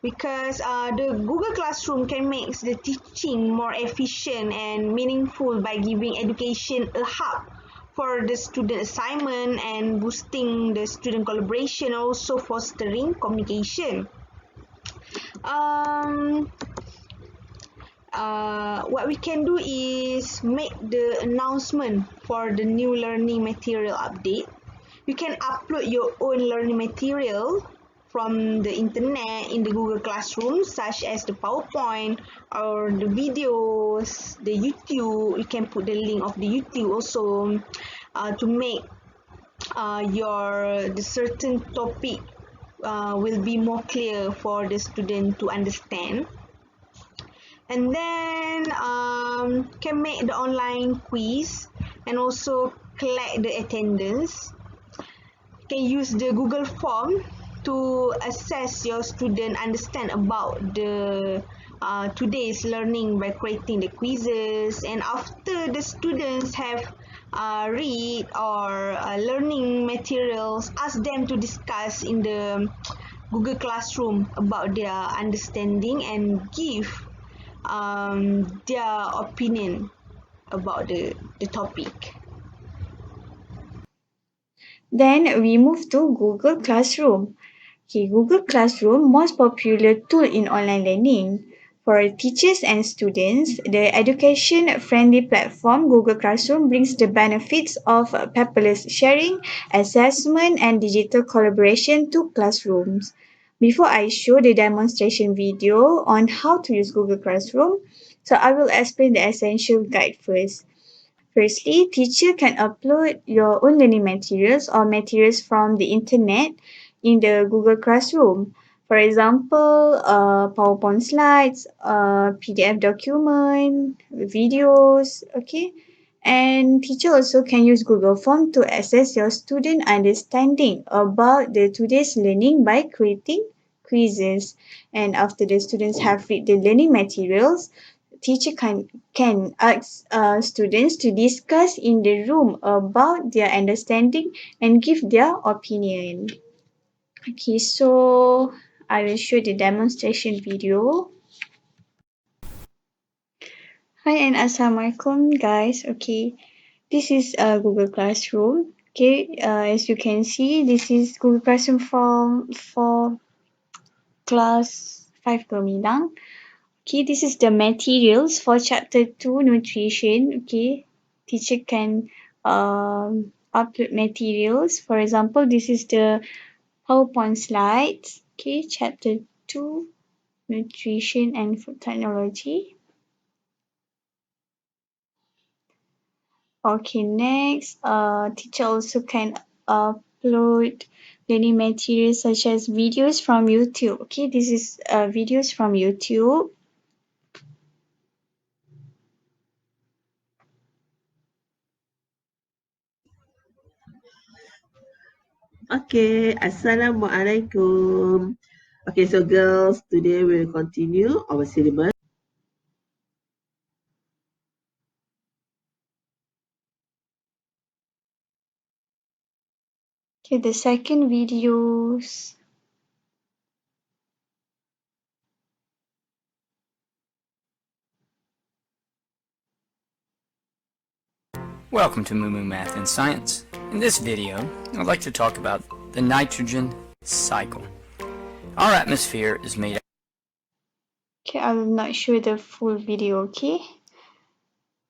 because the Google Classroom can make the teaching more efficient and meaningful by giving education a hub for the student assignment and boosting the student collaboration, also fostering communication. What we can do is make the announcement for the new learning material update. You can upload your own learning material from the internet in the Google Classroom, such as the PowerPoint or the videos, the YouTube. You can put the link of the YouTube also to make the certain topic will be more clear for the student to understand. And then can make the online quiz and also collect the attendance. Can use the Google form to assess your student understand about the today's learning by creating the quizzes. And after the students have read or learning materials, ask them to discuss in the Google Classroom about their understanding and give their opinion about the topic. Then we move to Google Classroom. Okay, Google Classroom, most popular tool in online learning. For teachers and students, the education-friendly platform Google Classroom brings the benefits of paperless sharing, assessment, and digital collaboration to classrooms. Before I show the demonstration video on how to use Google Classroom, so I will explain the essential guide first. Firstly, teacher can upload your own learning materials or materials from the internet in the Google Classroom. For example, PowerPoint slides, PDF document, videos, okay? And teacher also can use Google Form to assess your student understanding about the today's learning by creating quizzes. And after the students have read the learning materials, teacher can ask students to discuss in the room about their understanding and give their opinion. Okay, so I will show the demonstration video. Hi and Assalamualaikum guys. Okay, this is Google Classroom. Okay, as you can see, this is Google Classroom for class 5 Gemidang. Okay, this is the materials for chapter 2 nutrition. Okay, teacher can upload materials. For example, this is the PowerPoint slides. Okay, chapter 2 nutrition and food technology. Okay, next, teacher also can upload learning materials such as videos from YouTube. Okay, this is videos from YouTube. Okay, Assalamualaikum. Okay, so girls, today we'll continue our syllabus. Okay, the second videos. Welcome to Moo Math and Science. In this video, I'd like to talk about the nitrogen cycle. Our atmosphere is made up. Okay, I will not show the full video, okay?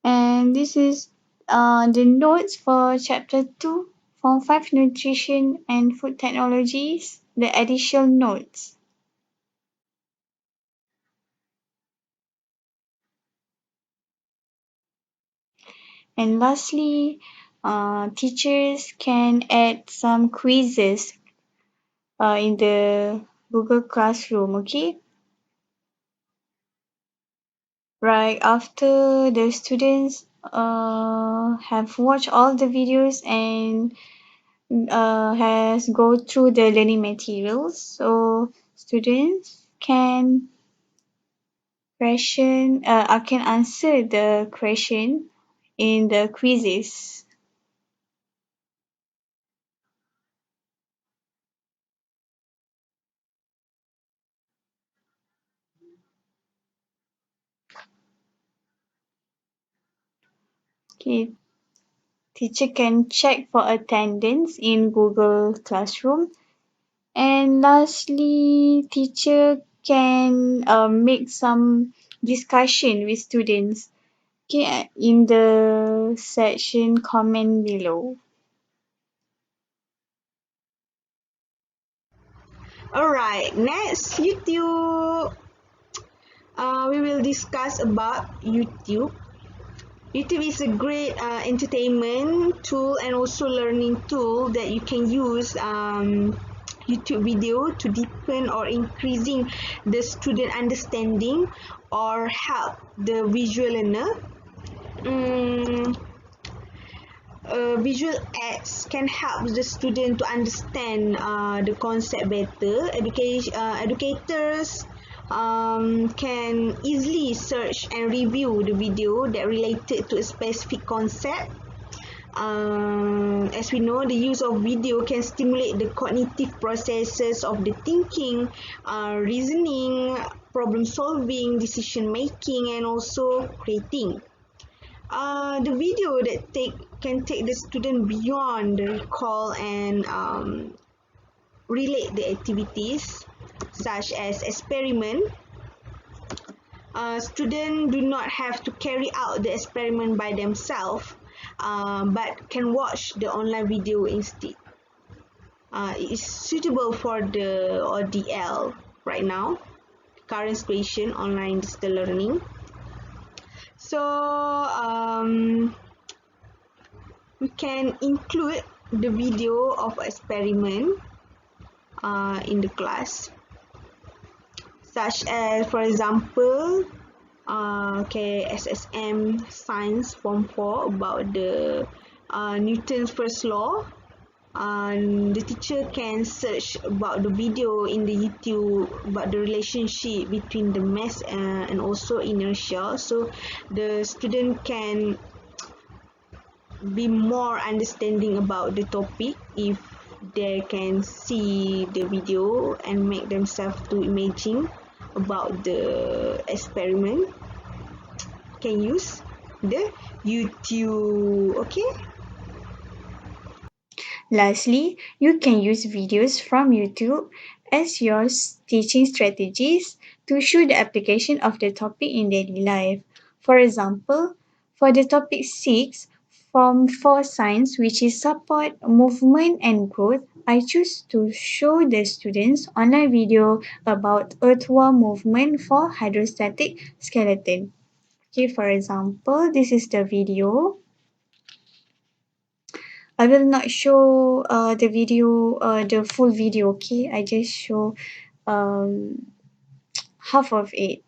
And this is the notes for chapter 2, Form 5 Nutrition and Food Technologies, the additional notes. And lastly, teachers can add some quizzes in the Google Classroom, okay? Right after the students have watched all the videos and has go through the learning materials, so students can I can answer the question in the quizzes. Okay, teacher can check for attendance in Google Classroom. And lastly, teacher can make some discussion with students, okay, in the section comment below. Alright, next YouTube. We will discuss about YouTube. YouTube is a great entertainment tool and also learning tool that you can use YouTube video to deepen or increasing the student understanding or help the visual learner. Visual aids can help the student to understand the concept better. Educators can easily search and review the video that related to a specific concept. As we know, the use of video can stimulate the cognitive processes of the thinking, reasoning, problem solving, decision making, and also creating. The video that can take the student beyond the recall and relate the activities such as experiment. Students do not have to carry out the experiment by themselves, but can watch the online video instead. It is suitable for the ODL right now, current situation, online digital learning. So we can include the video of experiment in the class, such as, for example, SSM Science Form 4 about the Newton's first law. The teacher can search about the video in the YouTube about the relationship between the mass and also inertia, so the student can be more understanding about the topic if they can see the video and make themselves to imagine about the experiment. Can use the YouTube, okay? Lastly, you can use videos from YouTube as your teaching strategies to show the application of the topic in daily life. For example, for the topic 6 from 4 science, which is support, movement and growth, I choose to show the students online video about earthworm movement for hydrostatic skeleton. Okay, for example, this is the video. I will not show the video, the full video, okay? I just show half of it.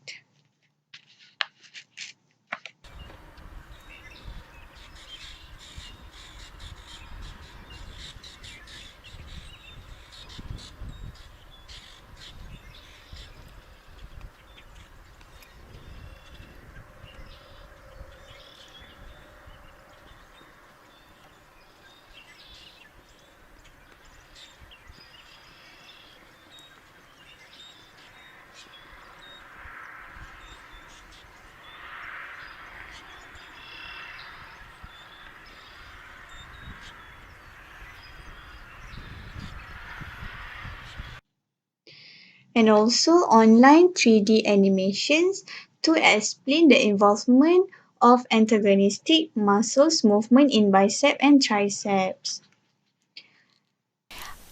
And also online 3D animations to explain the involvement of antagonistic muscles movement in bicep and triceps.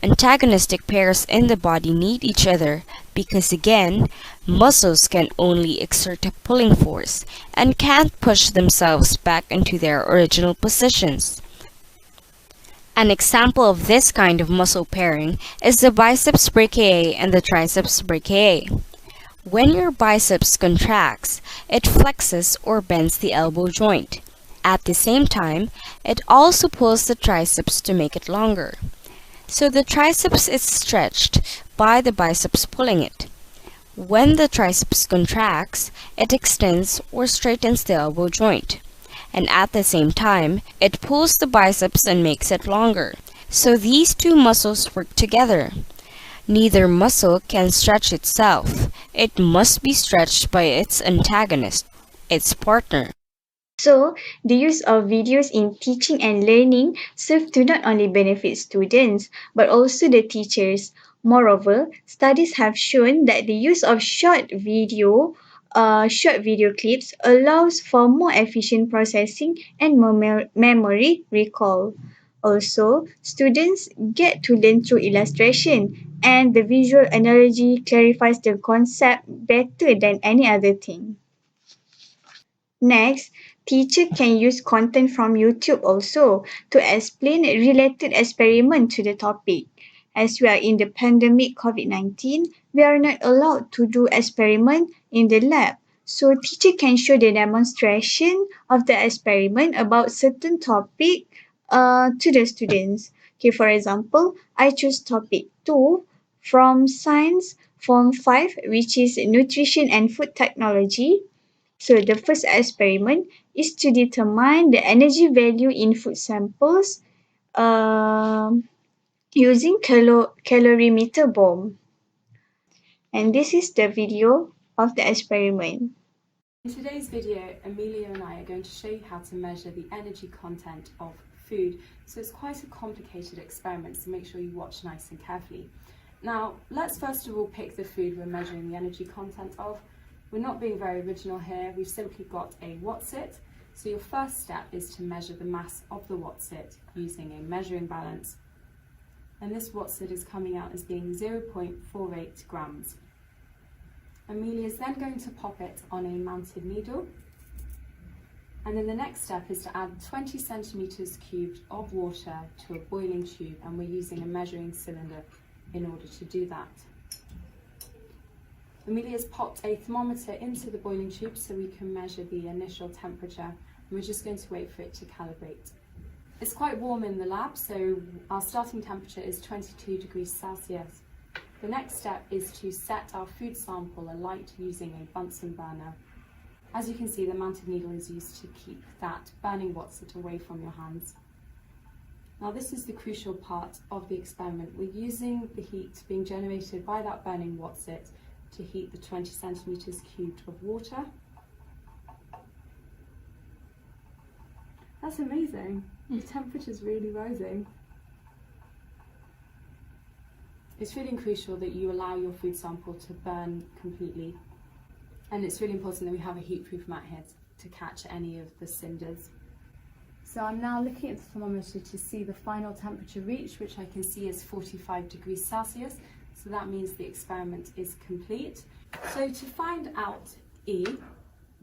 Antagonistic pairs in the body need each other because again, muscles can only exert a pulling force and can't push themselves back into their original positions. An example of this kind of muscle pairing is the biceps brachii and the triceps brachii. When your biceps contracts, it flexes or bends the elbow joint. At the same time, it also pulls the triceps to make it longer. So the triceps is stretched by the biceps pulling it. When the triceps contracts, it extends or straightens the elbow joint. And at the same time, it pulls the biceps and makes it longer. So these two muscles work together. Neither muscle can stretch itself. It must be stretched by its antagonist, its partner. So, the use of videos in teaching and learning serve to not only benefit students, but also the teachers. Moreover, studies have shown that the use of short video clips allows for more efficient processing and memory recall. Also, students get to learn through illustration, and the visual analogy clarifies the concept better than any other thing. Next, teacher can use content from YouTube also to explain a related experiment to the topic. As we are in the pandemic COVID-19, we are not allowed to do experiment in the lab. So teacher can show the demonstration of the experiment about certain topic to the students. Okay, for example, I choose topic 2 from Science Form 5, which is Nutrition and Food Technology. So the first experiment is to determine the energy value in food samples using calorimeter bomb. And this is the video of the experiment. In today's video, Amelia and I are going to show you how to measure the energy content of food. So it's quite a complicated experiment, so make sure you watch nice and carefully. Now, let's first of all pick the food we're measuring the energy content of. We're not being very original here, we've simply got a what's-it. So your first step is to measure the mass of the what's-it using a measuring balance. And this what's-it is coming out as being 0.48 grams. Amelia is then going to pop it on a mounted needle. And then the next step is to add 20 centimeters cubed of water to a boiling tube, and we're using a measuring cylinder in order to do that. Amelia's popped a thermometer into the boiling tube so we can measure the initial temperature, and we're just going to wait for it to calibrate. It's quite warm in the lab, so our starting temperature is 22 degrees Celsius. The next step is to set our food sample alight using a Bunsen burner. As you can see, the mounted needle is used to keep that burning what's-it away from your hands. Now this is the crucial part of the experiment. We're using the heat being generated by that burning what's-it to heat the 20 centimeters cubed of water. That's amazing. The temperature's really rising. It's really crucial that you allow your food sample to burn completely. And it's really important that we have a heat-proof mat here to catch any of the cinders. So I'm now looking at the thermometer to see the final temperature reached, which I can see is 45 degrees Celsius. So that means the experiment is complete. So to find out E,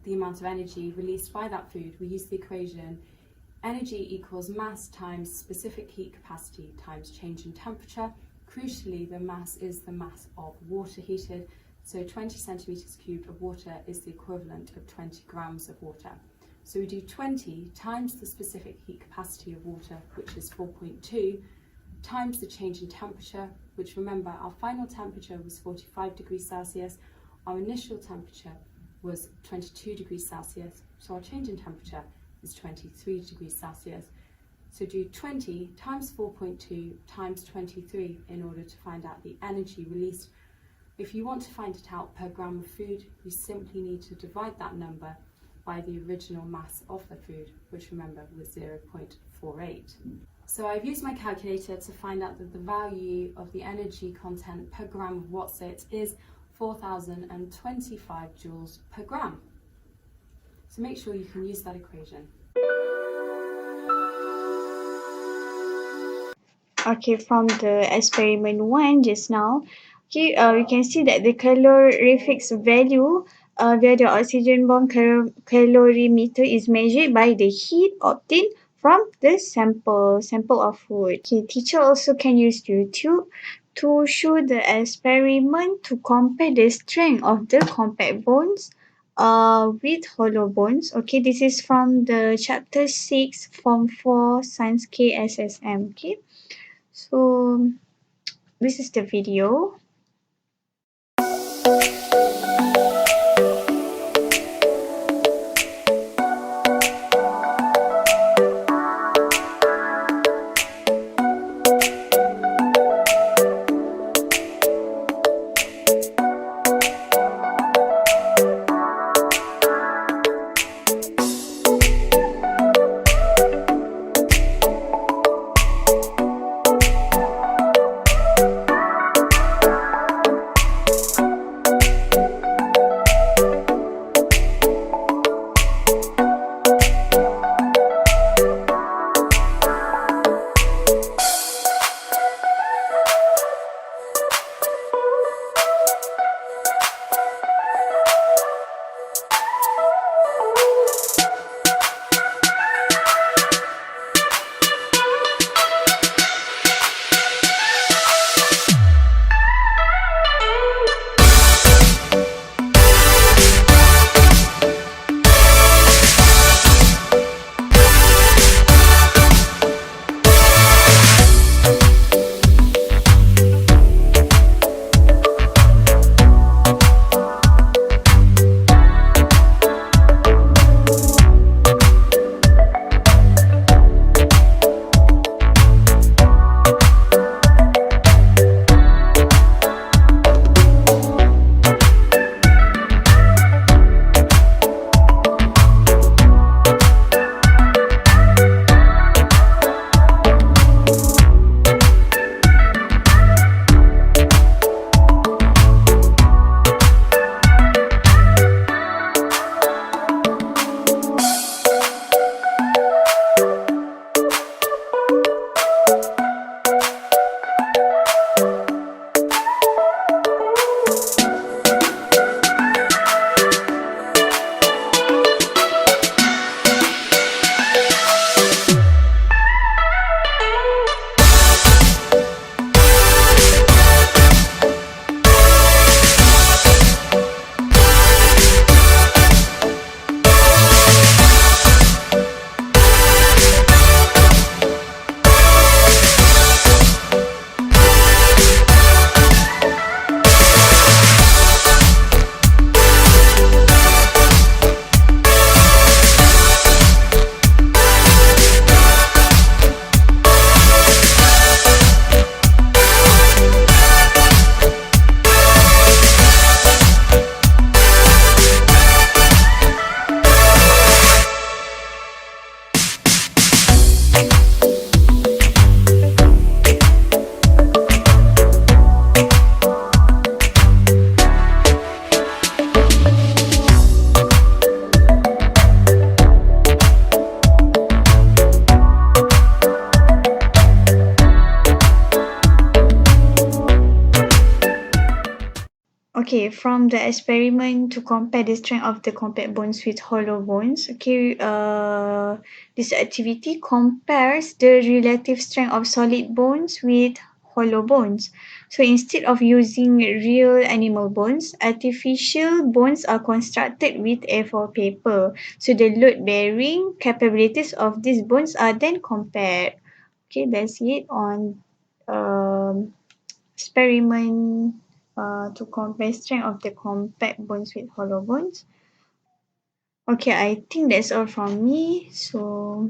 the amount of energy released by that food, we use the equation Energy equals mass times specific heat capacity times change in temperature. Crucially, the mass is the mass of water heated, so 20 centimetres cubed of water is the equivalent of 20 grams of water. So we do 20 times the specific heat capacity of water, which is 4.2, times the change in temperature, which remember our final temperature was 45 degrees Celsius, our initial temperature was 22 degrees Celsius, so our change in temperature is 23 degrees Celsius. So do 20 times 4.2 times 23 in order to find out the energy released. If you want to find it out per gram of food, you simply need to divide that number by the original mass of the food, which remember was 0.48. So I've used my calculator to find out that the value of the energy content per gram of Watsit is 4,025 joules per gram. So make sure you can use that equation. Okay, from the experiment 1 just now, okay, we can see that the calorific value where the oxygen bomb calorimeter is measured by the heat obtained from the sample of food. Okay, teacher also can use YouTube to show the experiment to compare the strength of the compact bones with hollow bones. Okay, this is from the chapter 6 form 4 science KSSM. Okay, so this is the video. Okay, from the experiment to compare the strength of the compact bones with hollow bones. Okay, this activity compares the relative strength of solid bones with hollow bones. So instead of using real animal bones, artificial bones are constructed with A4 paper. So the load bearing capabilities of these bones are then compared. Okay, that's it on experiment to compare strength of the compact bones with hollow bones. Okay, I think that's all from me. So,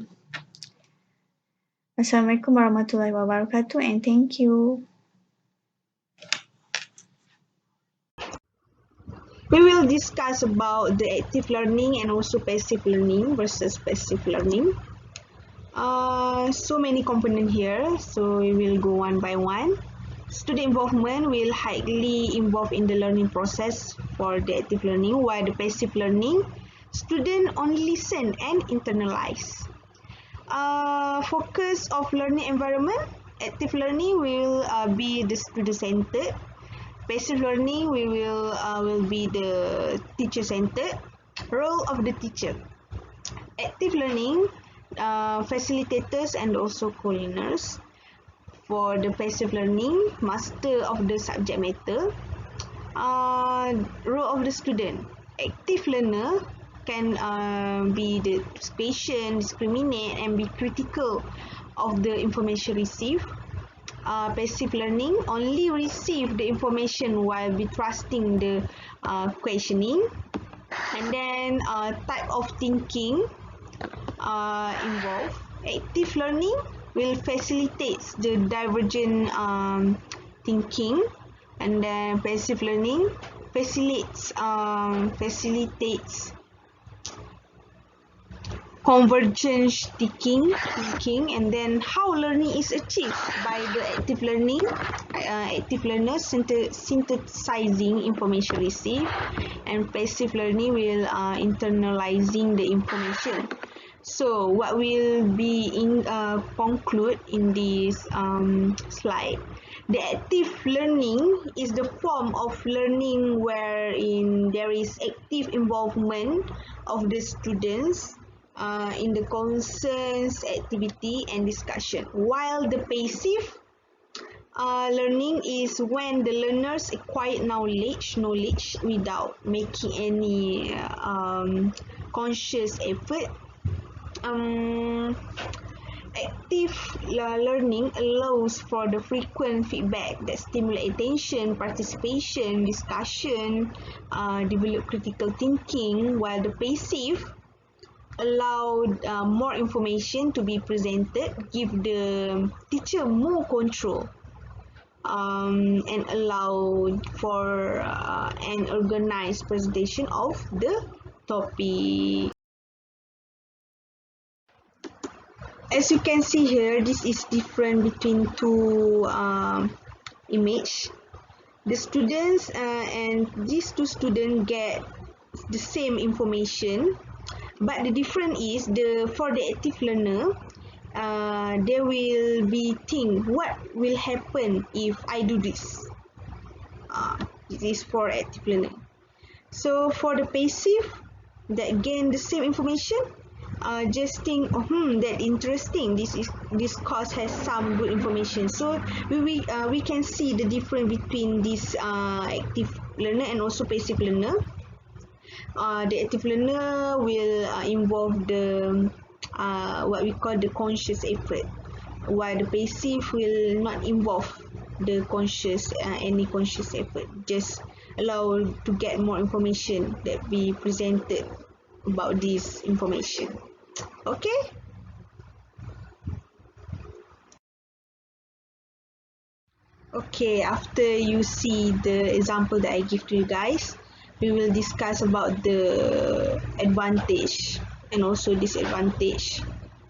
Assalamualaikum warahmatullahi wabarakatuh and thank you. We will discuss about the active learning and also passive learning versus passive learning. So many components here, so we will go one by one. Student involvement will highly involve in the learning process for the active learning, while the passive learning, student only listen and internalize. Focus of learning environment, active learning will be the student-centered. Passive learning will be the teacher-centered. Role of the teacher. Active learning, facilitators and also co-learners. For the passive learning, master of the subject matter. Role of the student. Active learner can be the patient, discriminate and be critical of the information received. Passive learning only receive the information while be trusting the questioning. And then type of thinking involved. Active learning will facilitate the divergent thinking, and then passive learning facilitates convergence thinking, and then how learning is achieved by the active learning. Active learners synthesizing information received, and passive learning will internalizing the information. So what will be conclude in this slide? The active learning is the form of learning wherein there is active involvement of the students in the concerns, activity and discussion, while the passive learning is when the learners acquire knowledge without making any conscious effort. Active learning allows for the frequent feedback that stimulate attention, participation, discussion, develop critical thinking, while the passive allow more information to be presented, give the teacher more control, and allow for an organized presentation of the topic. As you can see here, this is different between two image. The students and these two students get the same information, but the difference is for the active learner, they will be think what will happen if I do this. This is for active learner. So for the passive, that gain the same information, just think, that interesting. This course has some good information. So we can see the difference between this active learner and also passive learner. The active learner will involve the what we call the conscious effort, while the passive will not involve the any conscious effort, just allow to get more information that be presented about this information. Okay. Okay, after you see the example that I give to you guys, we will discuss about the advantage and also disadvantage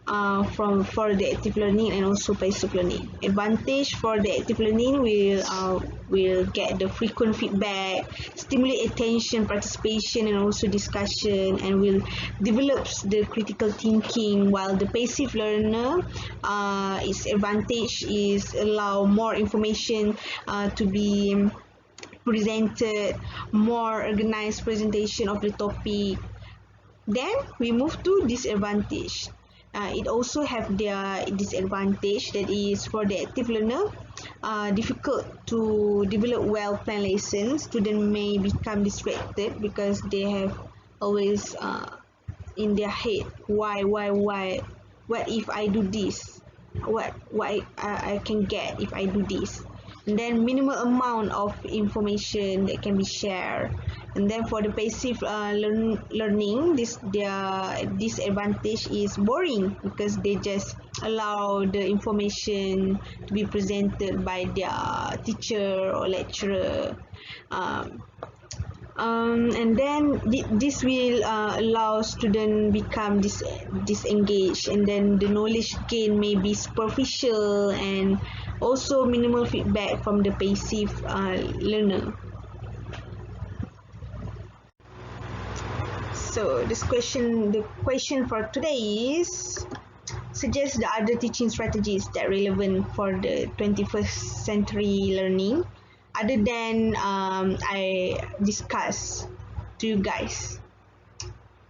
for the active learning and also passive learning. Advantage for the active learning will get the frequent feedback, stimulate attention, participation and also discussion, and will develop the critical thinking, while the passive learner, its advantage is allow more information to be presented, more organized presentation of the topic. Then we move to disadvantage. It also have their disadvantage, that is for the active learner, difficult to develop well-planned lessons. Students may become distracted because they have always in their head, why, what if I do this, what I can get if I do this. And then minimal amount of information that can be shared. And then for the passive learning, their disadvantage is boring because they just allow the information to be presented by their teacher or lecturer. And then this will allow student become disengaged, and then the knowledge gain may be superficial and also minimal feedback from the passive learner. So the question for today is, suggest the other teaching strategies that are relevant for the 21st century learning other than I discuss to you guys.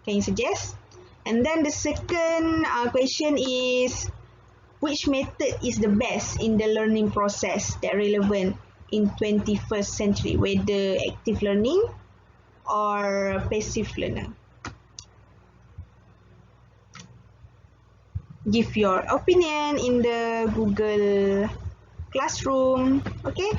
Can you suggest? And then the second question is, which method is the best in the learning process that relevant in 21st century, whether active learning or passive learner? Give your opinion in the Google Classroom, okay?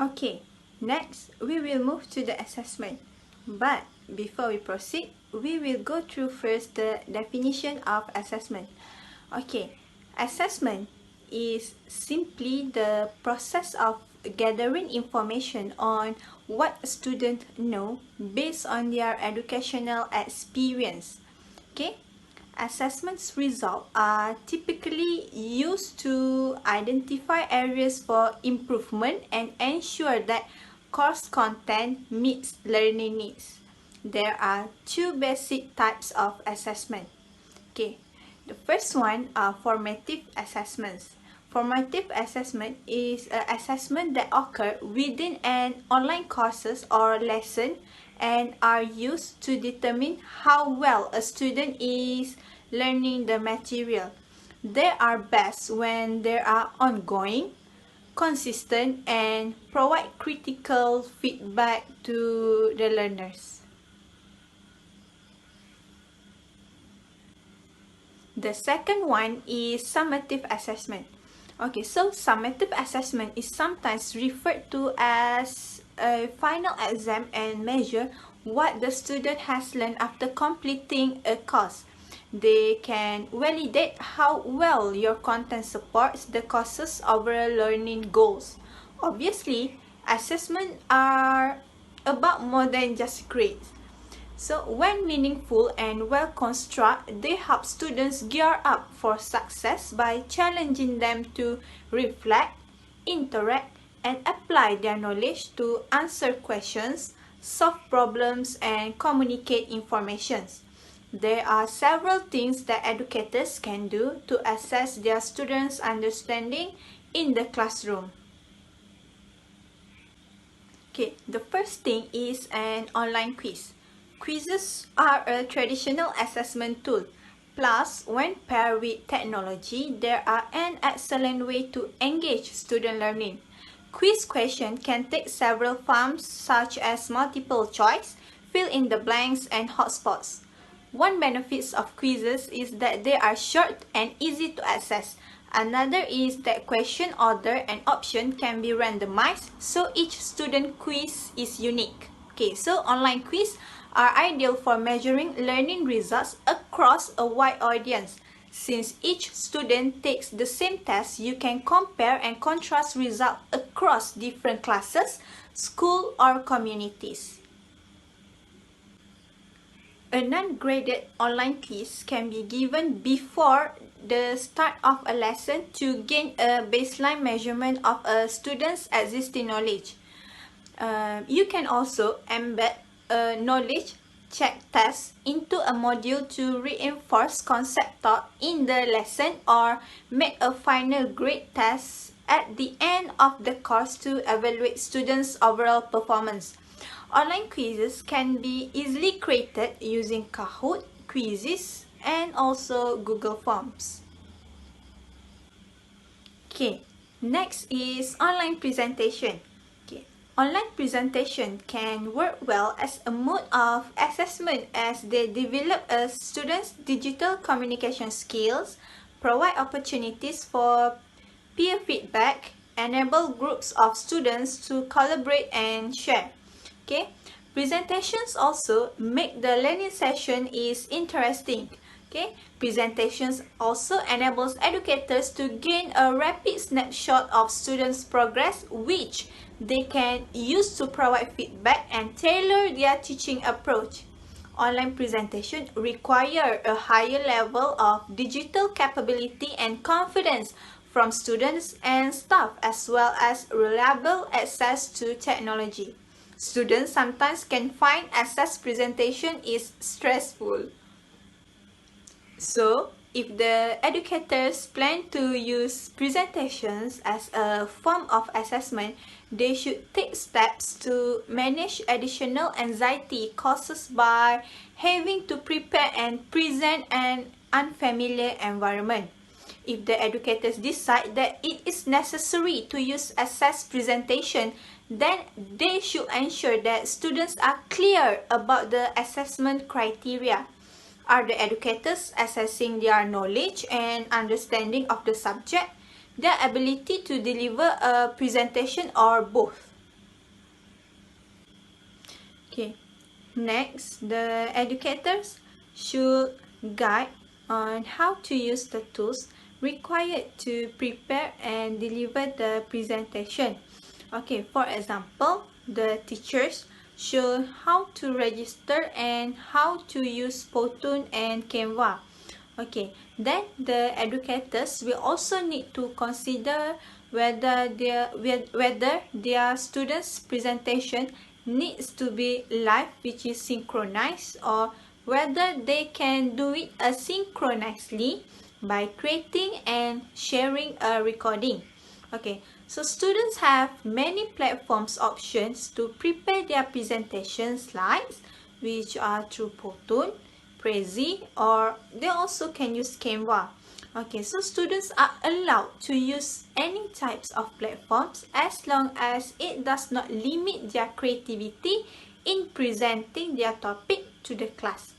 Okay, next we will move to the assessment. But before we proceed, we will go through first the definition of assessment. Okay, assessment is simply the process of gathering information on what students know based on their educational experience. Okay, assessments results are typically used to identify areas for improvement and ensure that course content meets learning needs. There are two basic types of assessment. Okay, the first one are formative assessments. Formative assessment is an assessment that occur within an online courses or lesson and are used to determine how well a student is learning the material. They are best when they are ongoing, consistent, and provide critical feedback to the learners. The second one is summative assessment. Okay, so summative assessment is sometimes referred to as a final exam and measure what the student has learned after completing a course. They can validate how well your content supports the course's overall learning goals. Obviously, assessments are about more than just grades. So when meaningful and well constructed, they help students gear up for success by challenging them to reflect, interact, and apply their knowledge to answer questions, solve problems, and communicate information. There are several things that educators can do to assess their students' understanding in the classroom. Okay, the first thing is an online quiz. Quizzes are a traditional assessment tool. Plus, when paired with technology, they are an excellent way to engage student learning. Quiz questions can take several forms such as multiple choice, fill in the blanks, and hotspots. One benefit of quizzes is that they are short and easy to access. Another is that question order and option can be randomized, so each student quiz is unique. Okay, so online quiz are ideal for measuring learning results across a wide audience. Since each student takes the same test, you can compare and contrast results across different classes, schools, or communities. A non-graded online quiz can be given before the start of a lesson to gain a baseline measurement of a student's existing knowledge. You can also embed a knowledge check test into a module to reinforce concept taught in the lesson or make a final grade test at the end of the course to evaluate students' overall performance. Online quizzes can be easily created using Kahoot, quizzes, and also Google Forms. Okay, next is online presentation. Okay, online presentation can work well as a mode of assessment as they develop a student's digital communication skills, provide opportunities for peer feedback, enable groups of students to collaborate and share. Okay, presentations also make the learning session is interesting. Okay, presentations also enables educators to gain a rapid snapshot of students' progress, which they can use to provide feedback and tailor their teaching approach. Online presentation require a higher level of digital capability and confidence from students and staff, as well as reliable access to technology. Students sometimes can find access presentation is stressful. So, if the educators plan to use presentations as a form of assessment, they should take steps to manage additional anxiety caused by having to prepare and present an unfamiliar environment. If the educators decide that it is necessary to use assess presentation, then they should ensure that students are clear about the assessment criteria. Are the educators assessing their knowledge and understanding of the subject, their ability to deliver a presentation, or both? Okay, next, the educators should guide on how to use the tools required to prepare and deliver the presentation. Okay, for example, the teachers show how to register and how to use Powtoon and Canva. Okay, then the educators will also need to consider whether their students' presentation needs to be live, which is synchronized, or whether they can do it asynchronously by creating and sharing a recording. Okay, so students have many platforms options to prepare their presentation slides, which are through Powtoon, Prezi, or they also can use Canva. Okay, so students are allowed to use any types of platforms as long as it does not limit their creativity in presenting their topic to the class.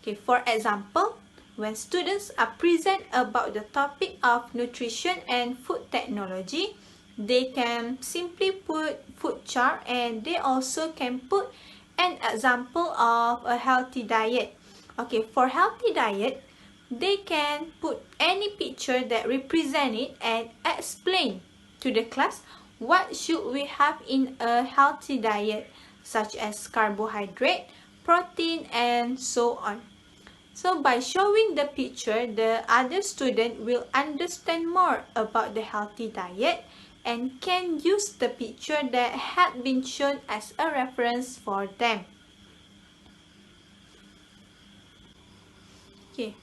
Okay, for example, when students are present about the topic of nutrition and food technology, they can simply put food chart, and they also can put an example of a healthy diet. Okay, for healthy diet, they can put any picture that represent it and explain to the class what should we have in a healthy diet, such as carbohydrate, protein, and so on. So by showing the picture, the other student will understand more about the healthy diet and can use the picture that had been shown as a reference for them. Okay,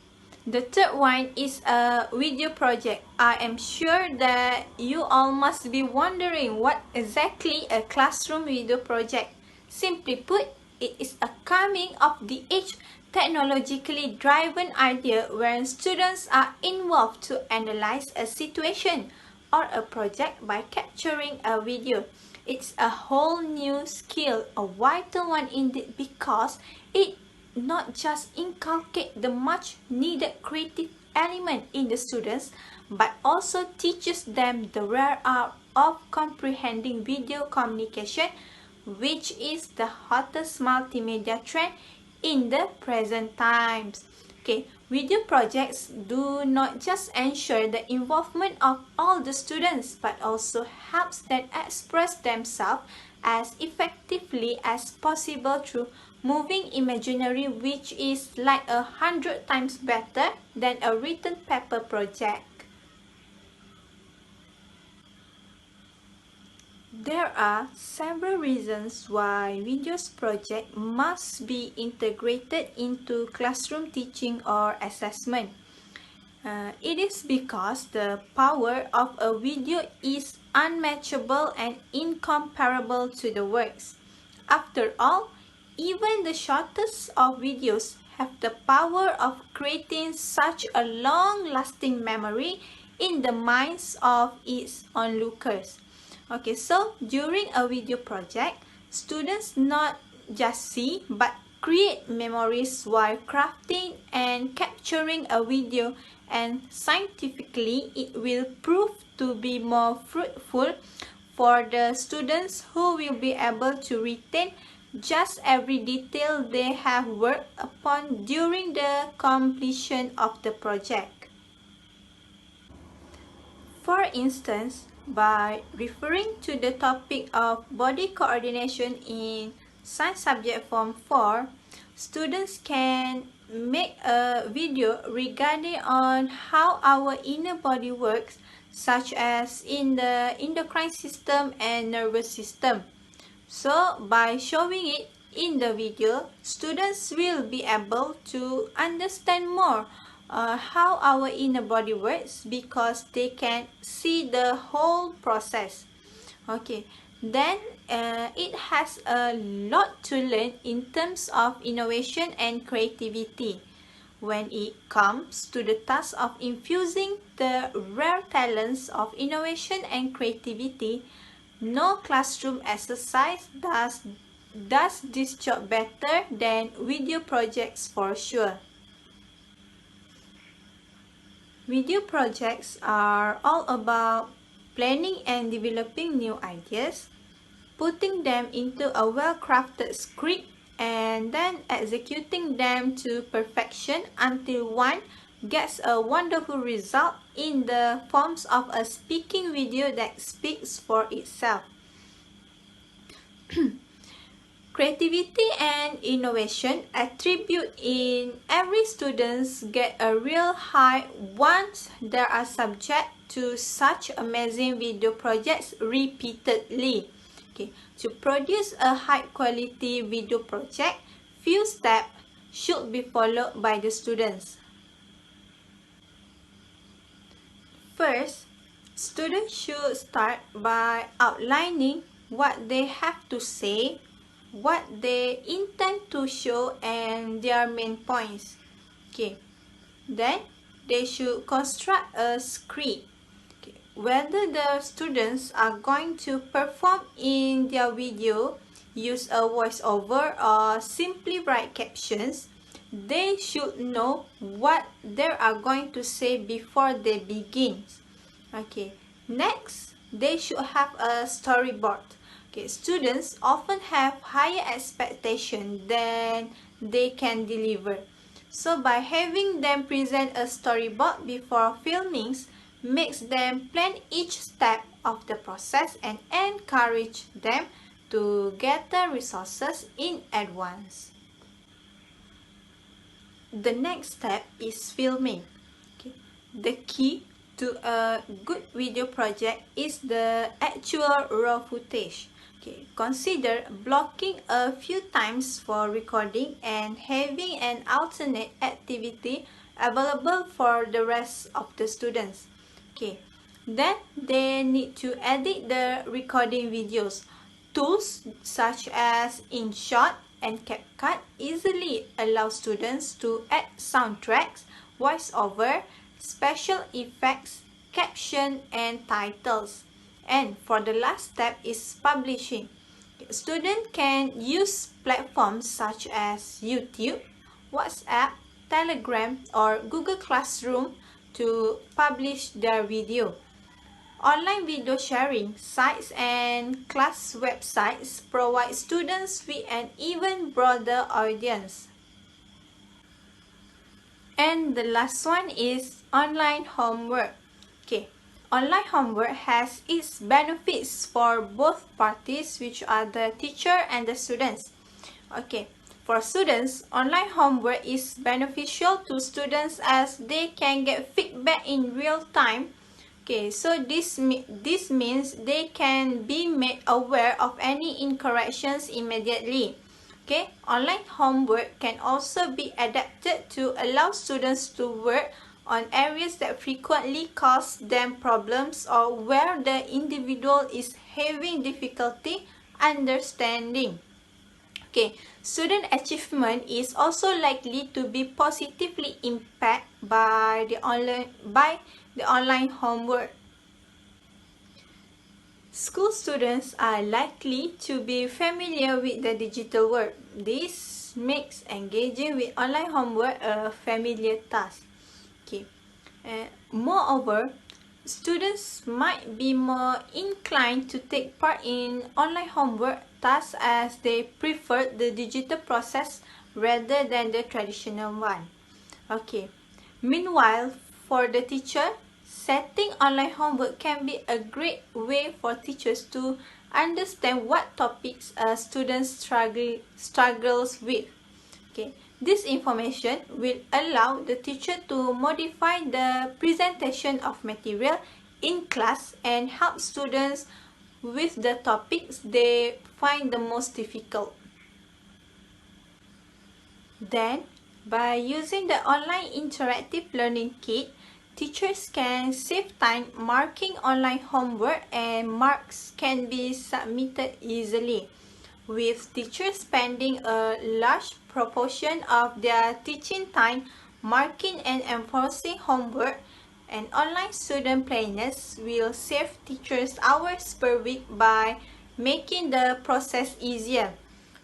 the third one is a video project. I am sure that you all must be wondering what exactly a classroom video project. Simply put, it is a coming of the age technologically driven idea wherein students are involved to analyze a situation or a project by capturing a video. It's a whole new skill, a vital one indeed, because it not just inculcate the much needed creative element in the students, but also teaches them the rare art of comprehending video communication, which is the hottest multimedia trend in the present times. Okay, video projects do not just ensure the involvement of all the students, but also helps them express themselves as effectively as possible through moving imaginary, which is like 100 times better than a written paper project. There are several reasons why videos project must be integrated into classroom teaching or assessment. It is because the power of a video is unmatchable and incomparable to the words. After all, even the shortest of videos have the power of creating such a long-lasting memory in the minds of its onlookers. Okay, so during a video project, students not just see but create memories while crafting and capturing a video, and scientifically it will prove to be more fruitful for the students who will be able to retain just every detail they have worked upon during the completion of the project. For instance, by referring to the topic of body coordination in Science Subject Form 4, students can make a video regarding on how our inner body works, such as in the endocrine system and nervous system. So, by showing it in the video, students will be able to understand more how our inner body works because they can see the whole process. Okay, then it has a lot to learn in terms of innovation and creativity when it comes to the task of infusing the rare talents of innovation and creativity. No classroom exercise does this job better than video projects for sure. Video projects are all about planning and developing new ideas, putting them into a well-crafted script, and then executing them to perfection until one gets a wonderful result in the forms of a speaking video that speaks for itself. Creativity and innovation attribute in every students get a real high once they are subject to such amazing video projects repeatedly. Okay, to produce a high quality video project, few steps should be followed by the students. First, students should start by outlining what they have to say, what they intend to show, and their main points. Okay. Then they should construct a script. Okay. Whether the students are going to perform in their video, use a voiceover, or simply write captions, they should know what they are going to say before they begin. Okay. Next, they should have a storyboard. Okay, students often have higher expectations than they can deliver. So by having them present a storyboard before filmings makes them plan each step of the process and encourage them to gather resources in advance. The next step is filming. Okay. The key to a good video project is the actual raw footage. Okay, consider blocking a few times for recording and having an alternate activity available for the rest of the students. Okay, then they need to edit the recording videos. Tools such as InShot and CapCut easily allow students to add soundtracks, voiceover, special effects, caption, and titles. And for the last step is publishing. Students can use platforms such as YouTube, WhatsApp, Telegram, or Google Classroom to publish their video. Online video sharing sites and class websites provide students with an even broader audience. And the last one is online homework. Okay. Online homework has its benefits for both parties, which are the teacher and the students. Okay, for students, online homework is beneficial to students as they can get feedback in real time. Okay, so this means they can be made aware of any incorrections immediately. Okay, online homework can also be adapted to allow students to work on areas that frequently cause them problems or where the individual is having difficulty understanding. Okay, student achievement is also likely to be positively impacted by the online homework. School students are likely to be familiar with the digital world. This makes engaging with online homework a familiar task. Okay. Moreover, students might be more inclined to take part in online homework tasks as they prefer the digital process rather than the traditional one. Okay. Meanwhile, for the teacher, setting online homework can be a great way for teachers to understand what topics a student struggles with. Okay. This information will allow the teacher to modify the presentation of material in class and help students with the topics they find the most difficult. Then, by using the online interactive learning kit, teachers can save time marking online homework and marks can be submitted easily, with teachers spending a large proportion of their teaching time marking and enforcing homework. And online student planners will save teachers hours per week by making the process easier.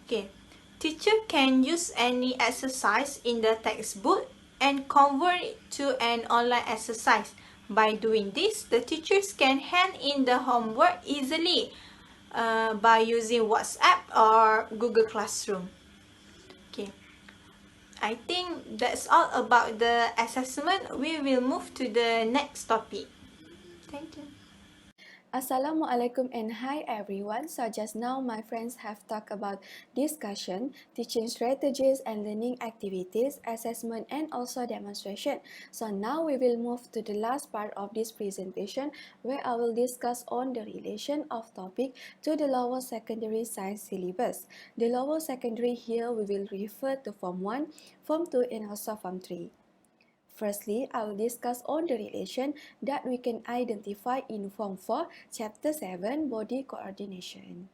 Okay. Teacher can use any exercise in the textbook and convert it to an online exercise. By doing this, the teachers can hand in the homework easily by using WhatsApp or Google Classroom. Okay, I think that's all about the assessment. We will move to the next topic. Thank you. Assalamualaikum and hi everyone. So just now my friends have talked about discussion, teaching strategies and learning activities, assessment and also demonstration. So now we will move to the last part of this presentation where I will discuss on the relation of topic to the lower secondary science syllabus. The lower secondary here we will refer to Form 1, Form 2 and also Form 3. Firstly, I will discuss on the relation that we can identify in Form 4, Chapter 7, Body Coordination.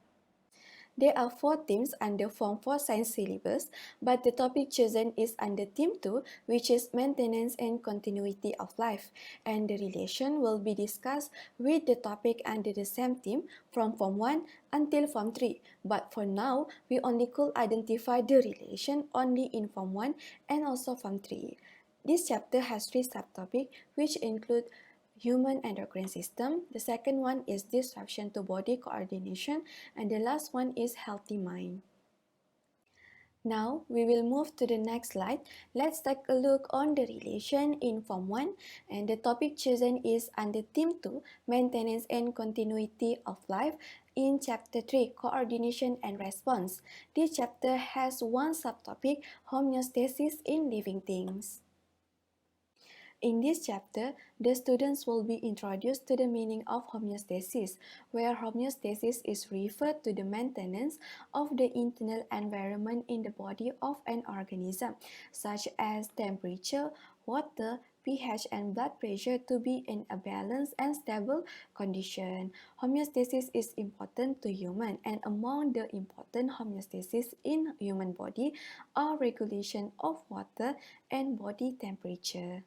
There are 4 themes under Form 4 Science syllabus, but the topic chosen is under Theme 2, which is Maintenance and Continuity of Life, and the relation will be discussed with the topic under the same theme from Form 1 until Form 3. But for now, we only could identify the relation only in Form 1 and also Form 3. This chapter has 3 subtopics, which include human endocrine system. The second one is disruption to body coordination, and the last one is healthy mind. Now, we will move to the next slide. Let's take a look on the relation in Form 1, and the topic chosen is under Theme 2, Maintenance and Continuity of Life, in Chapter 3, Coordination and Response. This chapter has one subtopic, Homeostasis in Living Things. In this chapter, the students will be introduced to the meaning of homeostasis, where homeostasis is referred to the maintenance of the internal environment in the body of an organism, such as temperature, water, pH, and blood pressure to be in a balanced and stable condition. Homeostasis is important to human, and among the important homeostasis in human body are regulation of water and body temperature.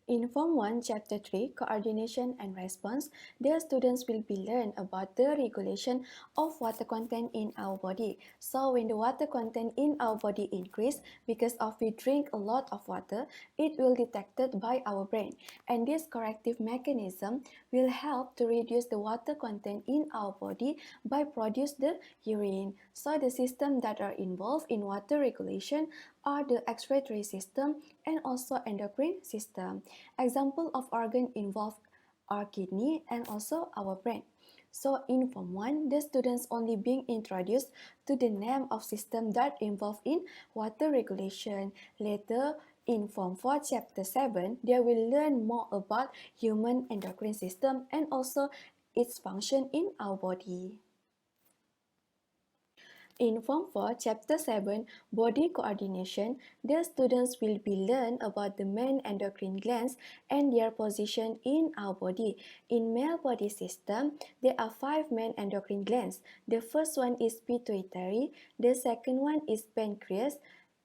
In Form 1, Chapter 3, Coordination and Response, the students will be learned about the regulation of water content in our body. So when the water content in our body increase because of we drink a lot of water, it will be detected by our brain. And this corrective mechanism will help to reduce the water content in our body by produce the urine. So the systems that are involved in water regulation are the excretory system and also endocrine system. Example of organ involved are kidney and also our brain. So in Form 1, the students only being introduced to the name of system that involve in water regulation. Later, in Form 4, Chapter 7, they will learn more about human endocrine system and also its function in our body. In Form 4, Chapter 7, Body Coordination, the students will be learn about the main endocrine glands and their position in our body. In male body system, there are 5 main endocrine glands. The first one is pituitary, the second one is pancreas,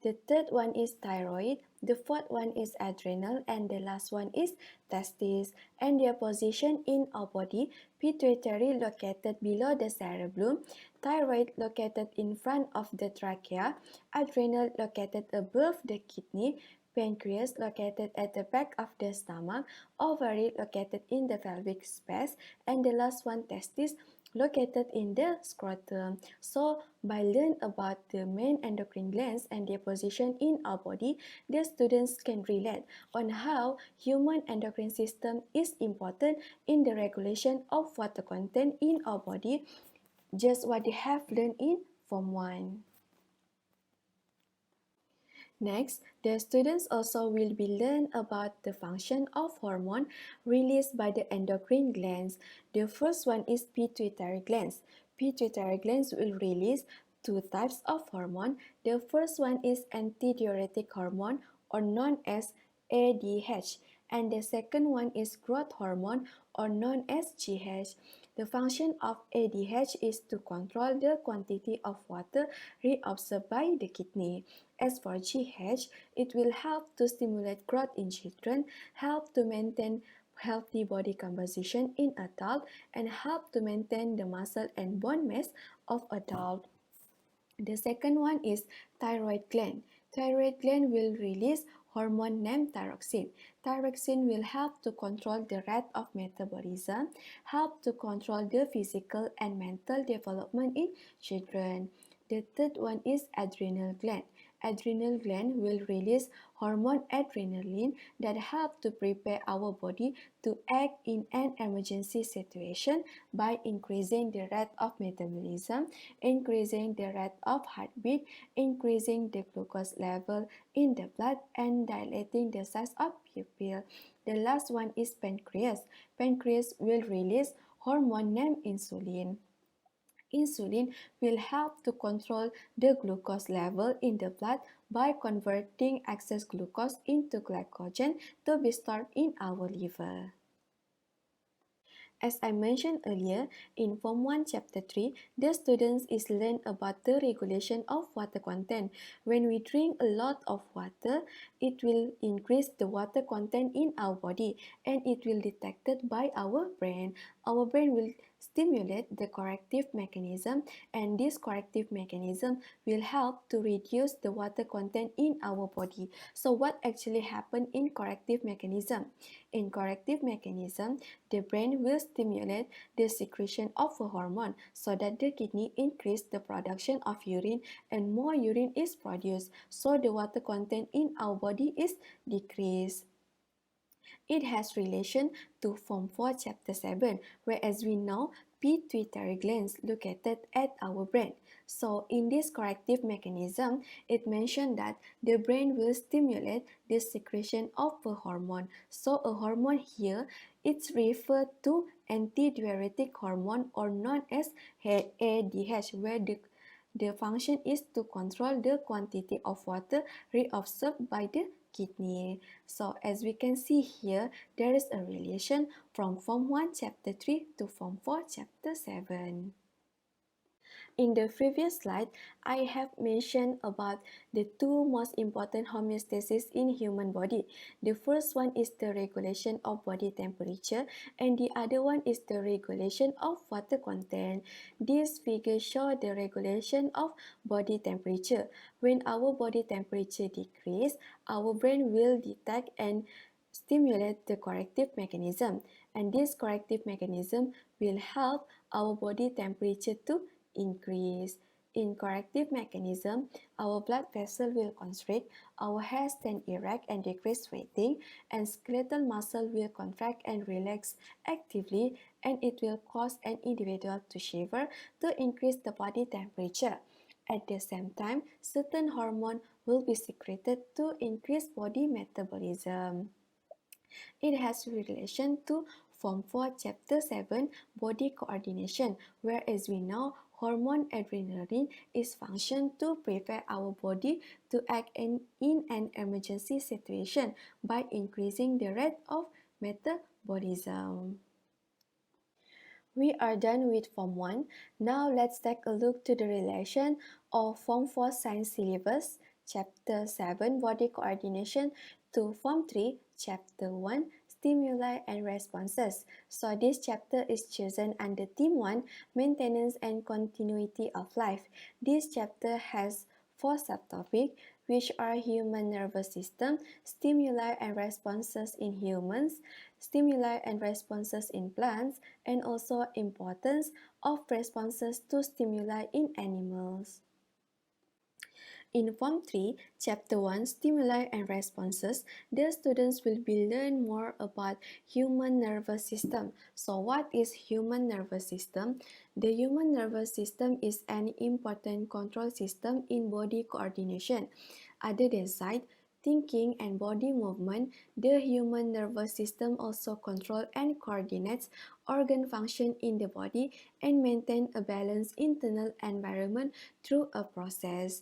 the third one is thyroid, the fourth one is adrenal, and the last one is testes. And their position in our body: pituitary located below the cerebellum, thyroid located in front of the trachea, adrenal located above the kidney, pancreas located at the back of the stomach, ovary located in the pelvic space, and the last one, testis, located in the scrotum. So, by learning about the main endocrine glands and their position in our body, the students can relate on how human endocrine system is important in the regulation of water content in our body, just what they have learned in Form 1. Next, the students also will be learn about the function of hormone released by the endocrine glands. The first one is pituitary glands. Pituitary glands will release 2 types of hormone. The first one is antidiuretic hormone, or known as ADH, and the second one is growth hormone, or known as GH. The function of ADH is to control the quantity of water reabsorbed by the kidney. As for GH, it will help to stimulate growth in children, help to maintain healthy body composition in adult, and help to maintain the muscle and bone mass of adult. The second one is thyroid gland. Thyroid gland will release hormone named thyroxine. Thyroxine will help to control the rate of metabolism, help to control the physical and mental development in children. The third one is adrenal gland. Adrenal gland will release hormone adrenaline that help to prepare our body to act in an emergency situation by increasing the rate of metabolism, increasing the rate of heartbeat, increasing the glucose level in the blood, and dilating the size of pupil. The last one is pancreas. Pancreas will release hormone named insulin. Insulin will help to control the glucose level in the blood by converting excess glucose into glycogen to be stored in our liver. As I mentioned earlier, in Form 1 Chapter 3, the students is learn about the regulation of water content. When we drink a lot of water, it will increase the water content in our body, and it will detected by our brain. Our brain will stimulate the corrective mechanism, and this corrective mechanism will help to reduce the water content in our body. So what actually happened in corrective mechanism? In corrective mechanism, the brain will stimulate the secretion of a hormone so that the kidney increase the production of urine, and more urine is produced, so the water content in our body is decreased. It has relation to Form 4 Chapter 7, where, as we know, pituitary glands located at our brain. So in this corrective mechanism, it mentioned that the brain will stimulate the secretion of a hormone. So a hormone here, it's referred to antidiuretic hormone, or known as ADH, where the function is to control the quantity of water reabsorbed by the kidney. So as we can see here, there is a relation from Form 1 Chapter 3 to Form 4 Chapter 7. In the previous slide, I have mentioned about the 2 most important homeostasis in human body. The first one is the regulation of body temperature, and the other one is the regulation of water content. This figure shows the regulation of body temperature. When our body temperature decreases, our brain will detect and stimulate the corrective mechanism, and this corrective mechanism will help our body temperature to increase. In corrective mechanism, our blood vessel will constrict, our hair stand erect and decrease sweating, and skeletal muscle will contract and relax actively, and it will cause an individual to shiver to increase the body temperature. At the same time, certain hormone will be secreted to increase body metabolism. It has relation to Form 4 Chapter 7, Body Coordination, where, as we know, hormone adrenaline is functioned to prepare our body to act in an emergency situation by increasing the rate of metabolism. We are done with Form 1. Now let's take a look to the relation of Form 4 Science Syllabus, Chapter 7 Body Coordination to Form 3, Chapter 1 Stimuli and Responses. So this chapter is chosen under Theme 1, Maintenance and Continuity of Life. This chapter has 4 subtopics, which are human nervous system, stimuli and responses in humans, stimuli and responses in plants, and also importance of responses to stimuli in animals. In Form 3, Chapter 1, Stimuli and Responses, the students will be learn more about human nervous system. So what is human nervous system? The human nervous system is an important control system in body coordination. Other than sight, thinking, and body movement, the human nervous system also controls and coordinates organ function in the body and maintain a balanced internal environment through a process.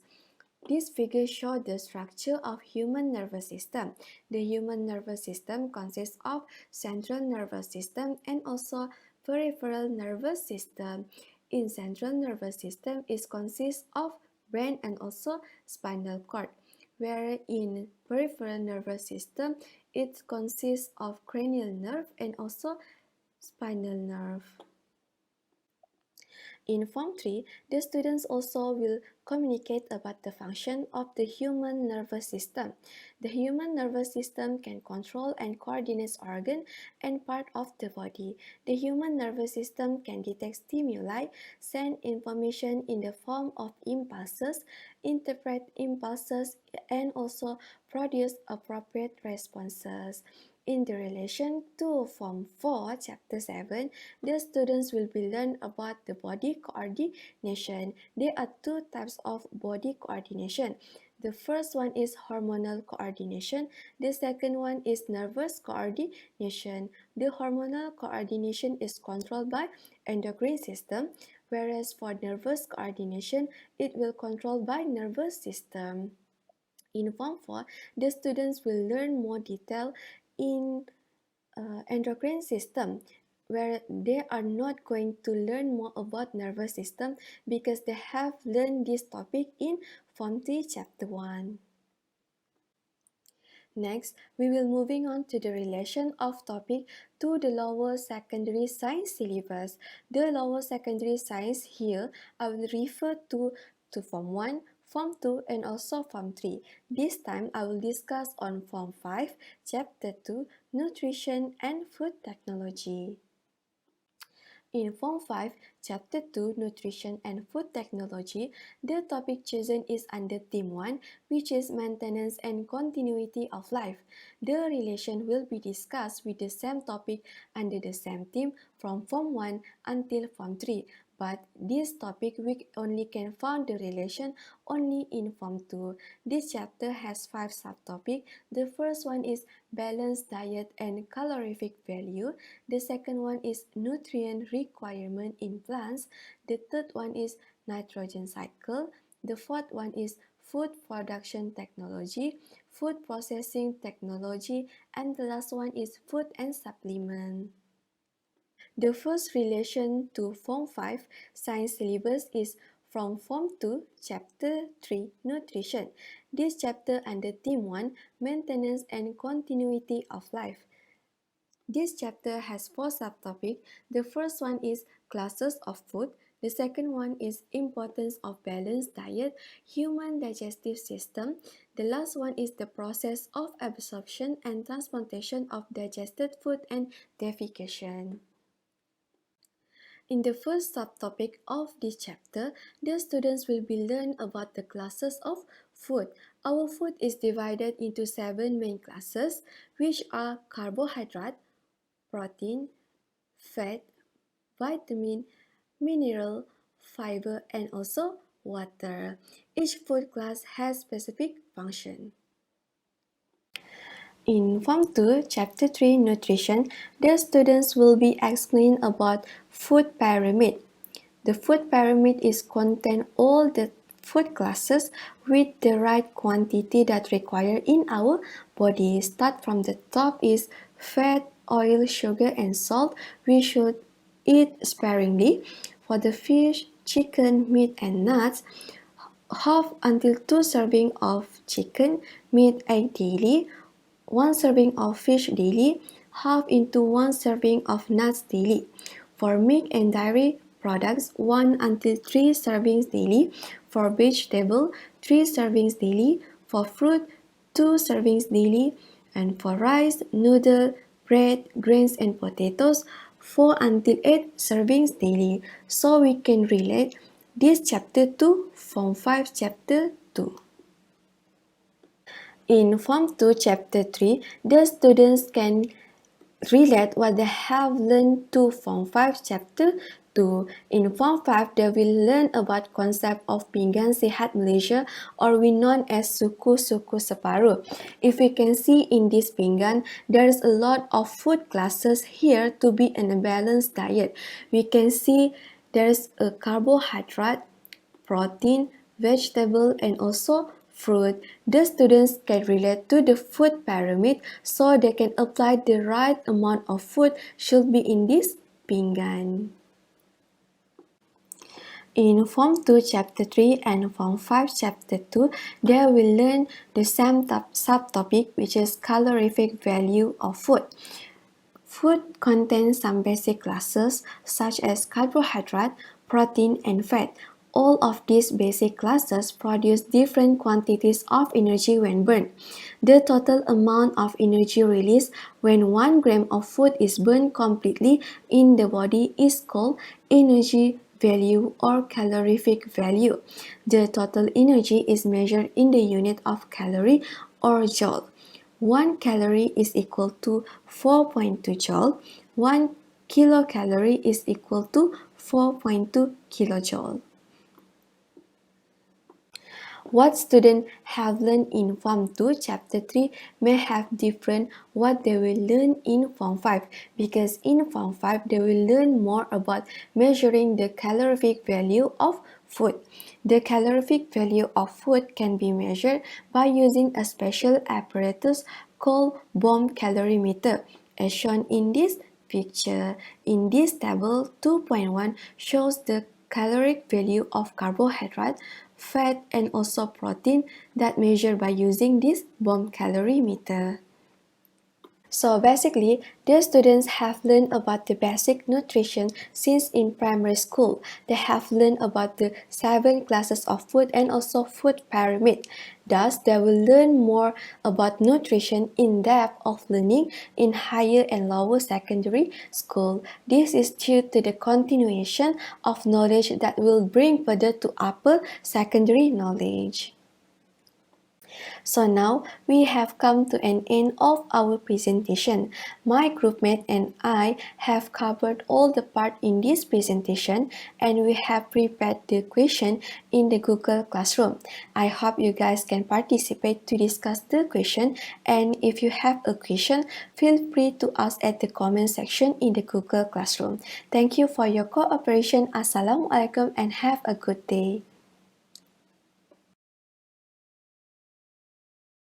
This figure shows the structure of human nervous system. The human nervous system consists of central nervous system and also peripheral nervous system. In central nervous system, it consists of brain and also spinal cord, where in peripheral nervous system, it consists of cranial nerve and also spinal nerve. In Form 3, the students also will communicate about the function of the human nervous system. The human nervous system can control and coordinate organs and parts of the body. The human nervous system can detect stimuli, send information in the form of impulses, interpret impulses, and also produce appropriate responses. In the relation to Form 4, Chapter 7, the students will be learn about the body coordination. There are 2 types of body coordination. The first one is hormonal coordination. The second one is nervous coordination. The hormonal coordination is controlled by endocrine system, whereas for nervous coordination, it will controlled by nervous system. In Form 4, the students will learn more detail in endocrine system, where they are not going to learn more about nervous system because they have learned this topic in Form 3 Chapter 1. Next, we will moving on to the relation of topic to the lower secondary science syllabus. The lower secondary science here, I will refer to Form 1, Form 2 and also Form 3. This time, I will discuss on Form 5, Chapter 2, Nutrition and Food Technology. In Form 5, Chapter 2, Nutrition and Food Technology, the topic chosen is under Theme 1, which is Maintenance and Continuity of Life. The relation will be discussed with the same topic under the same theme from Form 1 until Form 3. But this topic we only can find the relation only in Form 2. This chapter has 5 subtopics. The first one is balanced diet and calorific value. The second one is nutrient requirement in plants. The third one is nitrogen cycle. The fourth one is food production technology, food processing technology, and the last one is food and supplement. The first relation to Form 5 science syllabus is from Form 2, Chapter 3, Nutrition. This chapter under Theme 1, Maintenance and Continuity of Life. This chapter has 4 subtopics. The first one is classes of food. The second one is importance of balanced diet, human digestive system. The last one is the process of absorption and transportation of digested food and defecation. In the first subtopic of this chapter, the students will be learn about the classes of food. Our food is divided into 7 main classes, which are carbohydrate, protein, fat, vitamin, mineral, fiber, and also water. Each food class has specific function. In Form 2, Chapter 3, Nutrition, the students will be explained about food pyramid. The food pyramid is contain all the food classes with the right quantity that required in our body. Start from the top is fat, oil, sugar, and salt. We should eat sparingly. For the fish, chicken, meat, and nuts, half until 2 serving of chicken, meat, egg daily, 1 serving of fish daily, half into 1 serving of nuts daily. For milk and dairy products, 1 until 3 servings daily. For vegetable, 3 servings daily. For fruit, 2 servings daily. And for rice, noodle, bread, grains, and potatoes, 4 until 8 servings daily. So we can relate this chapter to Form 5 chapter 2. In Form 2 chapter 3, the students can relate what they have learned to Form 5 chapter 2. In Form 5, they will learn about concept of pinggan sihat Malaysia, or we known as suku-suku separuh. If we can see in this pinggan, there is a lot of food classes here to be in a balanced diet. We can see there is a carbohydrate, protein, vegetable, and also fruit. The students can relate to the food pyramid so they can apply the right amount of food should be in this pinggan. In Form 2 Chapter 3 and Form 5 Chapter 2, they will learn the same subtopic, which is calorific value of food. Food contains some basic classes such as carbohydrate, protein, and fat. All of these basic classes produce different quantities of energy when burned. The total amount of energy released when 1 gram of food is burned completely in the body is called energy value or calorific value. The total energy is measured in the unit of calorie or joule. 1 calorie is equal to 4.2 joule. 1 kilocalorie is equal to 4.2 kilojoule. What students have learned in Form 2 Chapter 3 may have different what they will learn in Form 5, because in Form 5 they will learn more about measuring the calorific value of food. The calorific value of food can be measured by using a special apparatus called bomb calorimeter, as shown in this picture. In this table, 2.1 shows the caloric value of carbohydrate, fat, and also protein that measured by using this bomb calorimeter. So basically, the students have learned about the basic nutrition since in primary school. They have learned about the 7 classes of food and also food pyramid. Thus, they will learn more about nutrition in depth of learning in higher and lower secondary school. This is due to the continuation of knowledge that will bring further to upper secondary knowledge. So now we have come to an end of our presentation. My groupmate and I have covered all the part in this presentation, and we have prepared the question in the Google Classroom. I hope you guys can participate to discuss the question, and if you have a question, feel free to ask at the comment section in the Google Classroom. Thank you for your cooperation. Assalamualaikum and have a good day.